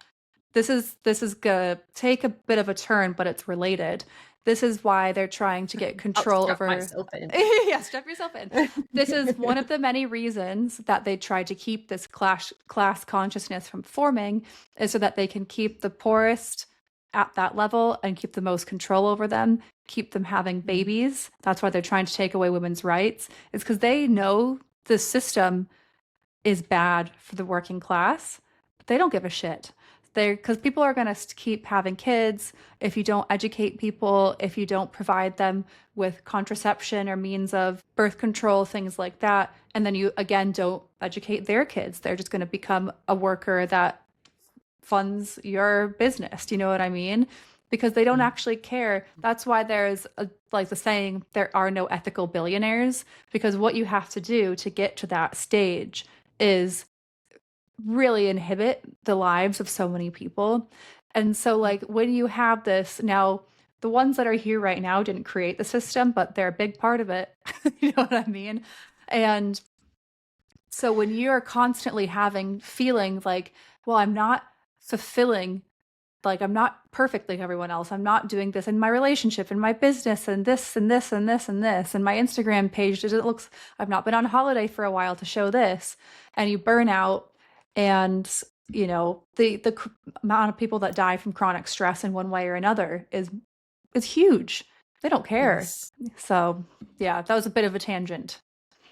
Speaker 1: this is gonna take a bit of a turn, but it's related. This is why they're trying to get
Speaker 2: I'll
Speaker 1: control
Speaker 2: strap
Speaker 1: over.
Speaker 2: myself in.
Speaker 1: Yeah, strap yourself in. This is one of the many reasons that they try to keep this class consciousness from forming, is so that they can keep the poorest at that level and keep the most control over them, keep them having
Speaker 2: Mm.
Speaker 1: babies. That's why they're trying to take away women's rights. It's because they know the system is bad for the working class, but they don't give a shit. They because people are going to keep having kids if you don't educate people, if you don't provide them with contraception or means of birth control, things like that, and then you again don't educate their kids. They're just going to become a worker that funds your business. Do you know what I mean? Because they don't
Speaker 2: Mm.
Speaker 1: actually care. That's why there's like the saying, there are no ethical billionaires, because what you have to do to get to that stage is really inhibit the lives of so many people. And so, like, when you have this now, the ones that are here right now didn't create the system, but they're a big part of it. You know what I mean? And so, when you're constantly having feeling like, well, I'm not fulfilling, like, I'm not perfect like everyone else. I'm not doing this in my relationship, in my business, and this, and this, and this, and this. And my Instagram page, it looks, I've not been on holiday for a while to show this. And you burn out and the amount of people that die from chronic stress in one way or another is huge. They don't care.
Speaker 2: Yes.
Speaker 1: So yeah, that was a bit of a tangent.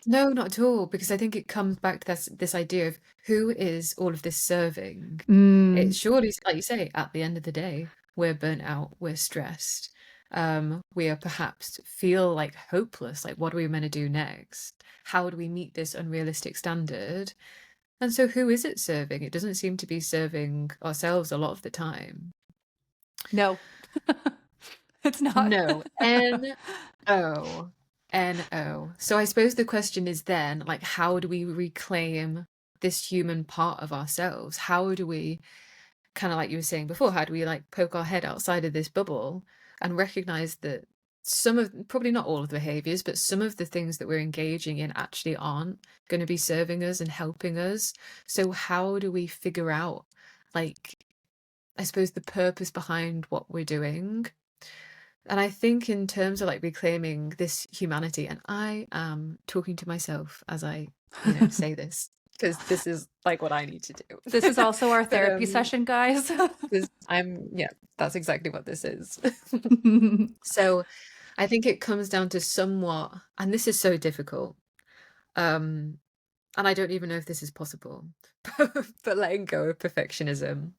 Speaker 2: No, not at all, because I think it comes back to this idea of who is all of this serving.
Speaker 1: Mm,
Speaker 2: It's surely, like you say, at the end of the day, we're burnt out, we're stressed. We are perhaps feel like hopeless, like what are we meant to do next? How do we meet this unrealistic standard? And so who is it serving? It doesn't seem to be serving ourselves a lot of the time.
Speaker 1: no. It's not.
Speaker 2: No. N-O. N-O. So I suppose the question is then, like, how do we reclaim this human part of ourselves? How do we, kind of like you were saying before, how do we like poke our head outside of this bubble and recognize that some of, probably not all of the behaviors, but some of the things that we're engaging in actually aren't going to be serving us and helping us? So how do we figure out, like, I suppose the purpose behind what we're doing? And I think in terms of like reclaiming this humanity, and I am talking to myself as I, say this, because this is like what I need to do.
Speaker 1: This is also our
Speaker 2: But
Speaker 1: therapy session, guys.
Speaker 2: yeah, that's exactly what this is. So I think it comes down to somewhat, and this is so difficult, um, and I don't even know if this is possible, but letting go of perfectionism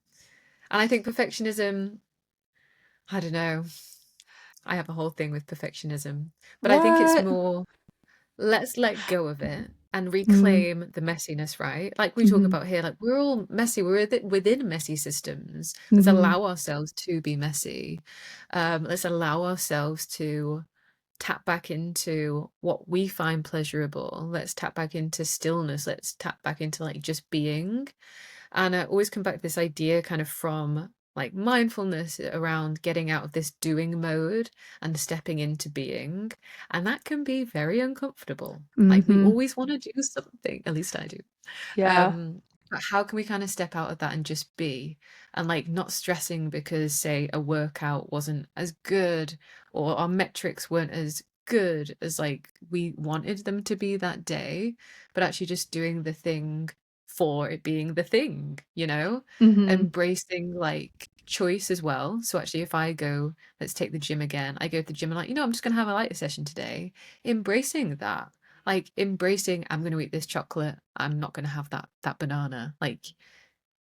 Speaker 2: And I think perfectionism, I don't know, I have a whole thing with perfectionism, but I think it's
Speaker 1: What?
Speaker 2: more, let's let go of it and
Speaker 1: Mm,
Speaker 2: reclaim the messiness, right? Like we talk
Speaker 1: hmm
Speaker 2: about here, like we're all messy, we're within messy systems. Let's
Speaker 1: hmm
Speaker 2: allow ourselves to be messy. Let's allow ourselves to tap back into what we find pleasurable. Let's tap back into stillness. Let's tap back into like just being. And I always come back to this idea kind of from like mindfulness around getting out of this doing mode and stepping into being. And that can be very uncomfortable. Like we
Speaker 1: hmm
Speaker 2: always want to do something, at least I do.
Speaker 1: Yeah.
Speaker 2: Um, but how can we kind of step out of that and just be and like not stressing because, say, a workout wasn't as good or our metrics weren't as good as like we wanted them to be that day, but actually just doing the thing for it being the thing, you know?
Speaker 1: hmm
Speaker 2: Embracing like choice as well. So actually if I go, let's take the gym again, I go to the gym and like, I'm just gonna have a lighter session today. Embracing that. Like embracing I'm gonna eat this chocolate. I'm not gonna have that banana. Like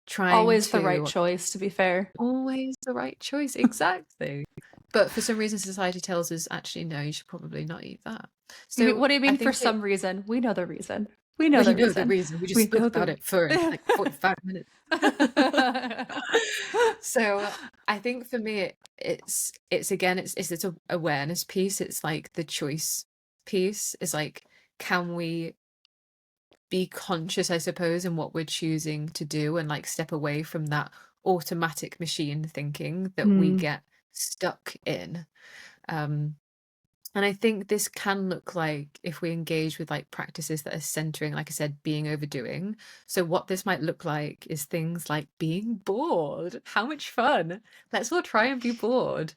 Speaker 2: trying
Speaker 1: Always the right
Speaker 2: to
Speaker 1: choice, to be fair.
Speaker 2: always the right choice. Exactly. But for some reason society tells us actually no, you should probably not eat that. So
Speaker 1: What do you
Speaker 2: I
Speaker 1: mean for
Speaker 2: think it
Speaker 1: some reason? We know the reason. We know
Speaker 2: we
Speaker 1: the
Speaker 2: know the
Speaker 1: reason.
Speaker 2: reason. We just
Speaker 1: We
Speaker 2: spoke
Speaker 1: know
Speaker 2: about
Speaker 1: the.
Speaker 2: it for like 45 minutes. So I think for me it's again it's a awareness piece. It's like the choice piece. It's like can we be conscious, I suppose, in what we're choosing to do and like step away from that automatic machine thinking that we
Speaker 1: Mm,
Speaker 2: get stuck in. Um, and I think this can look like if we engage with like practices that are centering, like I said, being overdoing. So, what this might look like is things like being bored. How much fun! Let's all try and be bored.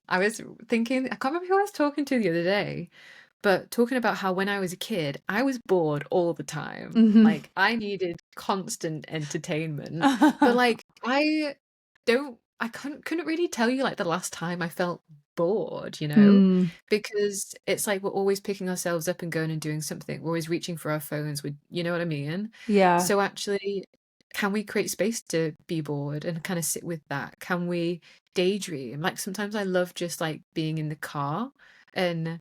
Speaker 2: I was thinking, I can't remember who I was talking to the other day, but talking about how when I was a kid, I was bored all the time.
Speaker 1: mhm.
Speaker 2: Like, I needed constant entertainment. But like, I couldn't really tell you like the last time I felt bored, you know?
Speaker 1: Mm,
Speaker 2: Because it's like we're always picking ourselves up and going and doing something. We're always reaching for our phones with, you know what I mean?
Speaker 1: yeah.
Speaker 2: So actually, can we create space to be bored and kind of sit with that? Can we daydream? Like sometimes I love just like being in the car and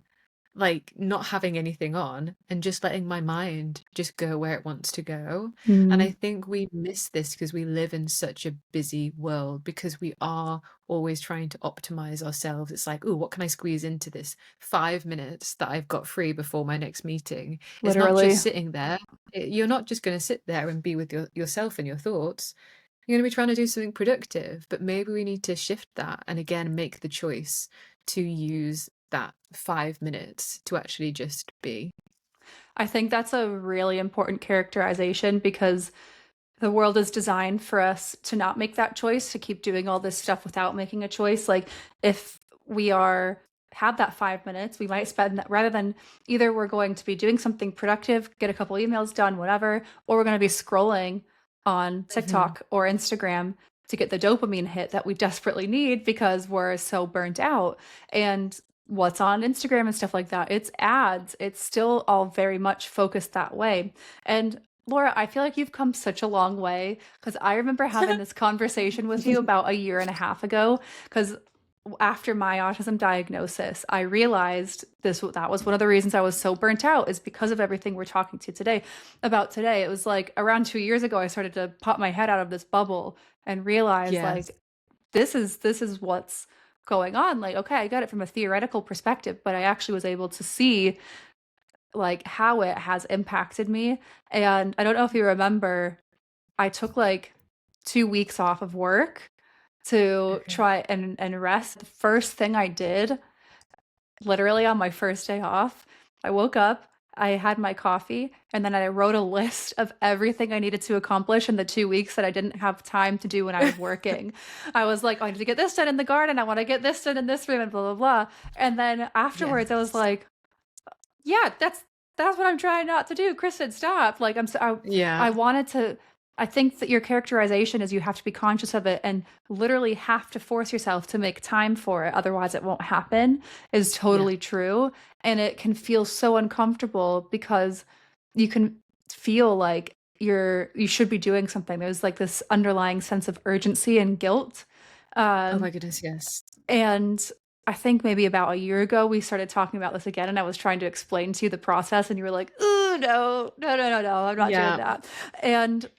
Speaker 2: like not having anything on and just letting my mind just go where it wants to go. And I
Speaker 1: Mm,
Speaker 2: think we miss this because we live in such a busy world because we are always trying to optimize ourselves. It's like, oh, what can I squeeze into this 5 minutes that I've got free before my next meeting? It's not
Speaker 1: literally.
Speaker 2: just sitting there. You're not just going to sit there and be with yourself and your thoughts. You're going to be trying to do something productive, but maybe we need to shift that and again make the choice to use that 5 minutes to actually just be.
Speaker 1: I think that's a really important characterization because the world is designed for us to not make that choice, to keep doing all this stuff without making a choice. Like if we are have that 5 minutes, we might spend that rather than either we're going to be doing something productive, get a couple emails done, whatever, or we're going to be scrolling on
Speaker 2: Hmm.
Speaker 1: TikTok or Instagram to get the dopamine hit that we desperately need because we're so burnt out. And what's on Instagram and stuff like that, it's ads. It's still all very much focused that way. And Laura, I feel like you've come such a long way because I remember having this conversation with you about a year and a half ago. Because after my autism diagnosis, I realized that was one of the reasons I was so burnt out is because of everything we're talking to today about today. It was like around 2 years ago, I started to pop my head out of this bubble and realize
Speaker 2: Yes.
Speaker 1: like this is what's going on. Like, okay, I got it from a theoretical perspective, but I actually was able to see like how it has impacted me. And I don't know if you remember, I took like 2 weeks off of work to
Speaker 2: Okay.
Speaker 1: try and rest. The first thing I did, literally on my first day off, I woke up, I had my coffee, and then I wrote a list of everything I needed to accomplish in the 2 weeks that I didn't have time to do when I was working. I was like, oh, I need to get this done in the garden. I want to get this done in this room and blah, blah, blah. And then afterwards, I was
Speaker 2: Yes.
Speaker 1: like, yeah, that's what I'm trying not to do. Kristen, stop. Like I
Speaker 2: Yeah.
Speaker 1: wanted to I think that your characterization is you have to be conscious of it and literally have to force yourself to make time for it. Otherwise it won't happen is
Speaker 2: Yeah.
Speaker 1: totally true. And it can feel so uncomfortable because you can feel like you should be doing something. There's like this underlying sense of urgency and guilt.
Speaker 2: Oh
Speaker 1: Um,
Speaker 2: my goodness, yes.
Speaker 1: and I think maybe about a year ago we started talking about this again, and I was trying to explain to you the process, and you were like, "Ooh, no, no, no, no, no, I'm not doing
Speaker 2: Yeah,
Speaker 1: that." And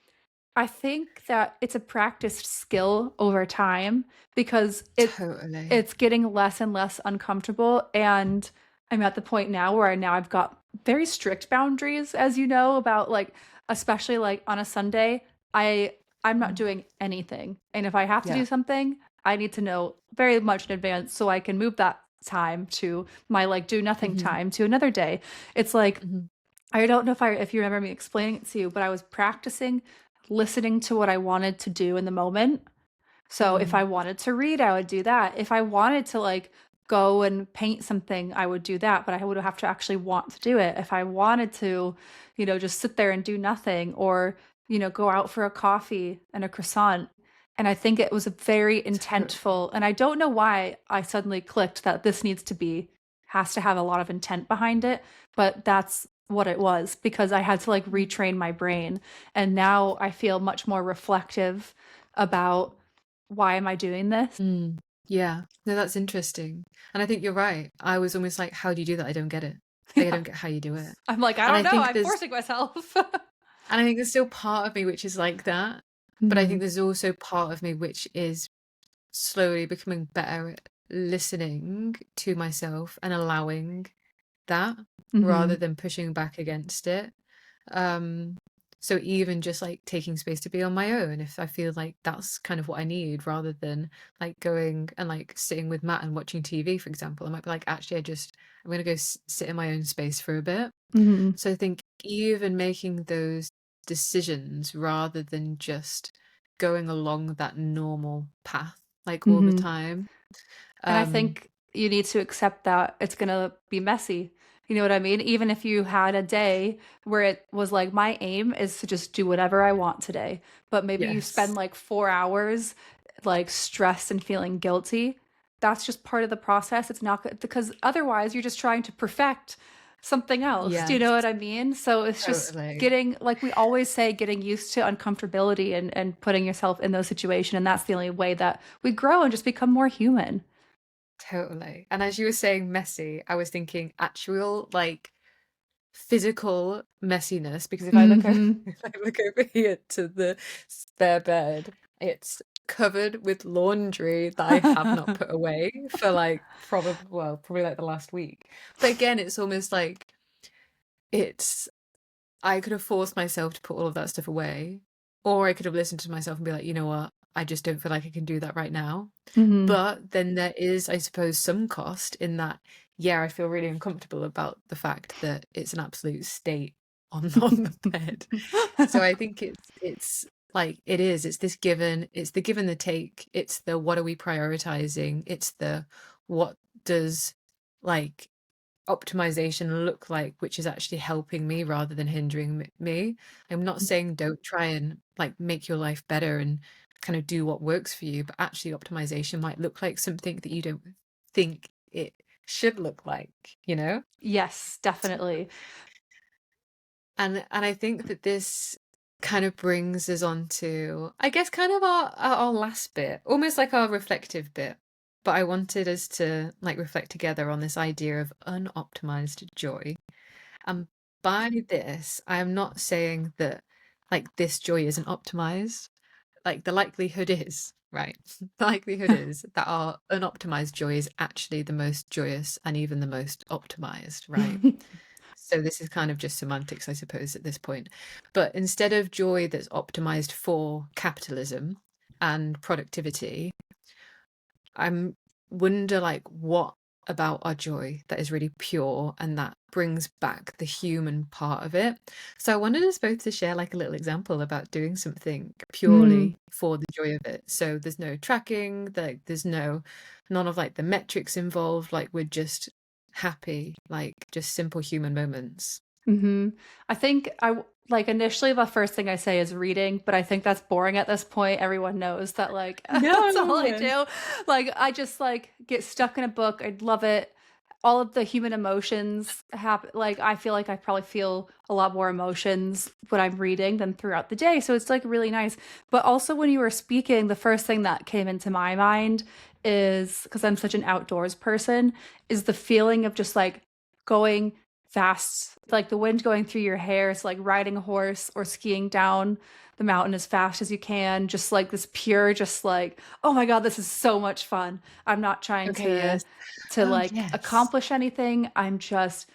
Speaker 1: I think that it's a practiced skill over time because
Speaker 2: totally.
Speaker 1: it's getting less and less uncomfortable. And I'm at the point now where now I've got very strict boundaries, as you know, about like, especially like on a Sunday, I I'm not
Speaker 2: Mm.
Speaker 1: doing anything. And if I have to
Speaker 2: Yeah.
Speaker 1: do something, I need to know very much in advance so I can move that time to my like do nothing
Speaker 2: Hmm.
Speaker 1: time to another day. It's like
Speaker 2: Hmm.
Speaker 1: I don't know if you remember me explaining it to you, but I was practicing listening to what I wanted to do in the moment. So if I
Speaker 2: Mm.
Speaker 1: wanted to read, I would do that. If I wanted to like go and paint something, I would do that, but I would have to actually want to do it. If I wanted to, just sit there and do nothing or, go out for a coffee and a croissant. And I think it was a very
Speaker 2: Totally.
Speaker 1: intentful, and I don't know why I suddenly clicked that this has to have a lot of intent behind it, but that's what it was because I had to like retrain my brain. And now I feel much more reflective about why am I doing this?
Speaker 2: Mm. Yeah. No, that's interesting. And I think you're right. I was almost like, how do you do that? I don't get it. Like, I
Speaker 1: Yeah.
Speaker 2: don't get how you do it.
Speaker 1: I'm like, I
Speaker 2: And
Speaker 1: don't
Speaker 2: I
Speaker 1: know.
Speaker 2: think
Speaker 1: I'm
Speaker 2: there's
Speaker 1: forcing myself.
Speaker 2: and I think there's still part of me which is like that. But I think
Speaker 1: Hmm.
Speaker 2: there's also part of me which is slowly becoming better at listening to myself and allowing that rather
Speaker 1: Hmm.
Speaker 2: than pushing back against it. Um, so even just like taking space to be on my own, if I feel like that's kind of what I need, rather than like going and like sitting with Matt and watching TV, for example, I might be like, actually, I'm gonna go sit in my own space for a bit.
Speaker 1: Hmm.
Speaker 2: So I think even making those decisions rather than just going along that normal path like all the
Speaker 1: Hmm.
Speaker 2: time.
Speaker 1: And I
Speaker 2: Um,
Speaker 1: think you need to accept that it's going to be messy. You know what I mean? Even if you had a day where it was like, my aim is to just do whatever I want today, but maybe you spend
Speaker 2: yes.
Speaker 1: like 4 hours like stressed and feeling guilty. That's just part of the process. It's not good because otherwise you're just trying to perfect something else. Do you know
Speaker 2: Yes,
Speaker 1: what I mean? So it's just
Speaker 2: totally.
Speaker 1: getting, like we always say, getting used to uncomfortability and putting yourself in those situations. And that's the only way that we grow and just become more human.
Speaker 2: Totally. And as you were saying messy, I was thinking actual like physical messiness because if I look over
Speaker 1: Hmm.
Speaker 2: if I look over here to the spare bed, it's covered with laundry that I have not put away for like probably like the last week. But again, it's almost like it's I could have forced myself to put all of that stuff away, or I could have listened to myself and be like, you know what, I just don't feel like I can do that right now.
Speaker 1: Hmm.
Speaker 2: But then there is, I suppose, some cost in that, yeah, I feel really uncomfortable about the fact that it's an absolute state on on the bed. So I think it's like it's this given, it's the give and the take, it's the what are we prioritizing, it's the what does like optimization look like, which is actually helping me rather than hindering me. I'm not saying don't try and like make your life better and kind of do what works for you, but actually optimization might look like something that you don't think it should look like, you know?
Speaker 1: Yes, definitely.
Speaker 2: And I think that this kind of brings us on to, I guess, kind of our last bit, almost like our reflective bit. But I wanted us to like reflect together on this idea of unoptimized joy. And by this, I am not saying that like this joy isn't optimized. Like the likelihood is, right? The likelihood is that our unoptimized joy is actually the most joyous and even the most optimized, right? So this is kind of just semantics, I suppose, at this point. But instead of joy that's optimized for capitalism and productivity, I'm wonder like what about our joy that is really pure and that brings back the human part of it. So I wanted us both to share like a little example about doing something
Speaker 1: Mm.
Speaker 2: purely for the joy of it. So there's no tracking, like there's none of like the metrics involved, like we're just happy, like just simple human moments.
Speaker 1: Hmm. I think like initially the first thing I say is reading, but I think that's boring at this point. Everyone knows that like that's all I
Speaker 2: No.
Speaker 1: do. Like I just like get stuck in a book. I love it. all of the human emotions happen. Like, I feel like I probably feel a lot more emotions when I'm reading than throughout the day. So it's like really nice. But also, when you were speaking, the first thing that came into my mind is, because I'm such an outdoors person, is the feeling of just like going fast, like the wind going through your hair. It's like riding a horse or skiing down the mountain as fast as you can. Just like this pure, just like, oh my God, this is so much fun. I'm not trying
Speaker 2: Okay, yes.
Speaker 1: to
Speaker 2: Oh,
Speaker 1: like
Speaker 2: yes.
Speaker 1: accomplish anything. I'm just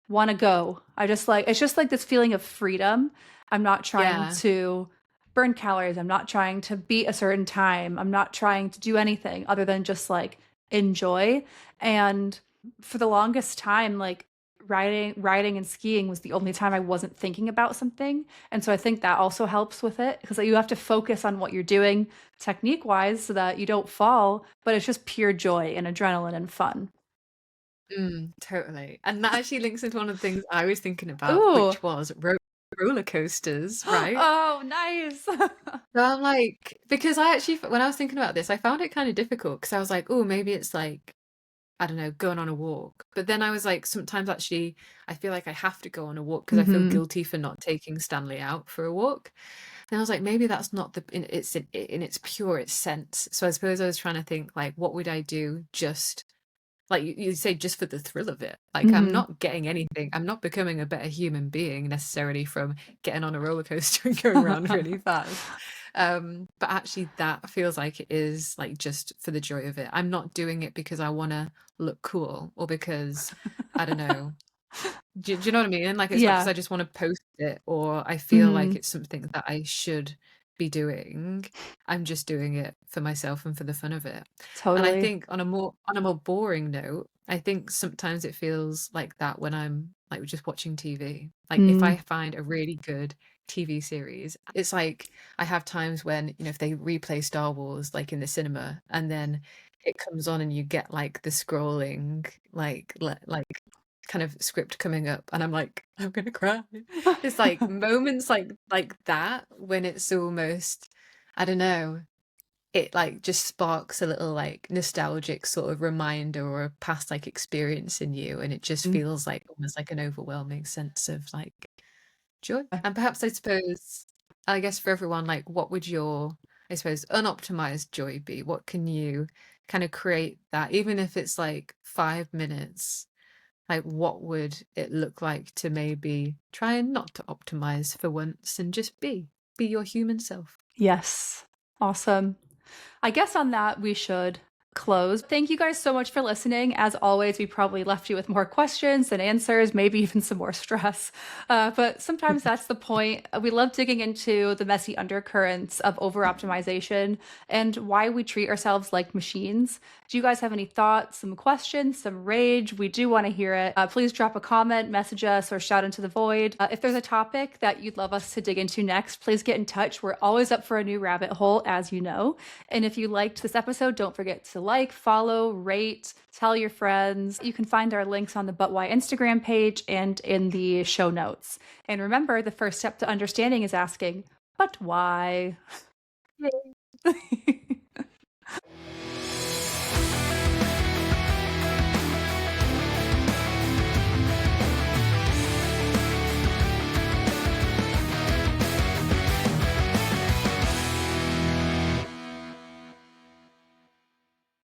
Speaker 1: want to go. I just like, it's just like this feeling of freedom. I'm not trying
Speaker 2: Yeah.
Speaker 1: to burn calories. I'm not trying to beat a certain time. I'm not trying to do anything other than just like enjoy. And for the longest time, like riding and skiing was the only time I wasn't thinking about something. And so I think that also helps with it, because you have to focus on what you're doing technique wise so that you don't fall, but it's just pure joy and adrenaline and fun.
Speaker 2: Totally. And that actually links into one of the things I was thinking about,
Speaker 1: Ooh.
Speaker 2: which was roller coasters, right?
Speaker 1: Oh, nice.
Speaker 2: So I'm like, because I actually, when I was thinking about this, I found it kind of difficult because I was like, oh, maybe it's like, I don't know, going on a walk. But then I was like, sometimes actually, I feel like I have to go on a walk because I feel
Speaker 1: Hmm.
Speaker 2: guilty for not taking Stanley out for a walk. And I was like, maybe that's not in its purest sense. So I suppose I was trying to think like, what would I do just like you say, just for the thrill of it? Like I'm
Speaker 1: Hmm.
Speaker 2: not getting anything. I'm not becoming a better human being necessarily from getting on a roller coaster and going around really fast. But actually that feels like it is like just for the joy of it. I'm not doing it because I want to look cool or because I don't know. Do you know what I mean? Like, it's not because
Speaker 1: Yeah.
Speaker 2: I just want to post it or I feel like
Speaker 1: Hmm.
Speaker 2: it's something that I should be doing. I'm just doing it for myself and for the fun of it. And I
Speaker 1: Totally.
Speaker 2: think on a more boring note, I think sometimes it feels like that when I'm like just watching TV. Like if I
Speaker 1: Mm.
Speaker 2: find a really good TV series, it's like I have times when, if they replay Star Wars like in the cinema and then it comes on and you get like the scrolling like kind of script coming up and I'm like, I'm gonna cry. It's like moments like that when it's almost, I don't know, it like just sparks a little like nostalgic sort of reminder or a past like experience in you and it just feels like almost like an overwhelming sense of like joy. And perhaps I suppose, I guess for everyone, like what would your, I suppose, unoptimized joy be? What can you kind of create that, even if it's like 5 minutes? Like, what would it look like to maybe try and not to optimize for once and just be your human self?
Speaker 1: Yes. Awesome. I guess on that, we should close. Thank you guys so much for listening. As always, we probably left you with more questions than answers, maybe even some more stress. But sometimes that's the point. We love digging into the messy undercurrents of over optimization and why we treat ourselves like machines. Do you guys have any thoughts, some questions, some rage? We do want to hear it. Please drop a comment, message us, or shout into the void. If there's a topic that you'd love us to dig into next, please get in touch. We're always up for a new rabbit hole, as you know. And if you liked this episode, don't forget to like, follow, rate, tell your friends. You can find our links on the But Why Instagram page and in the show notes. And remember, the first step to understanding is asking, but why?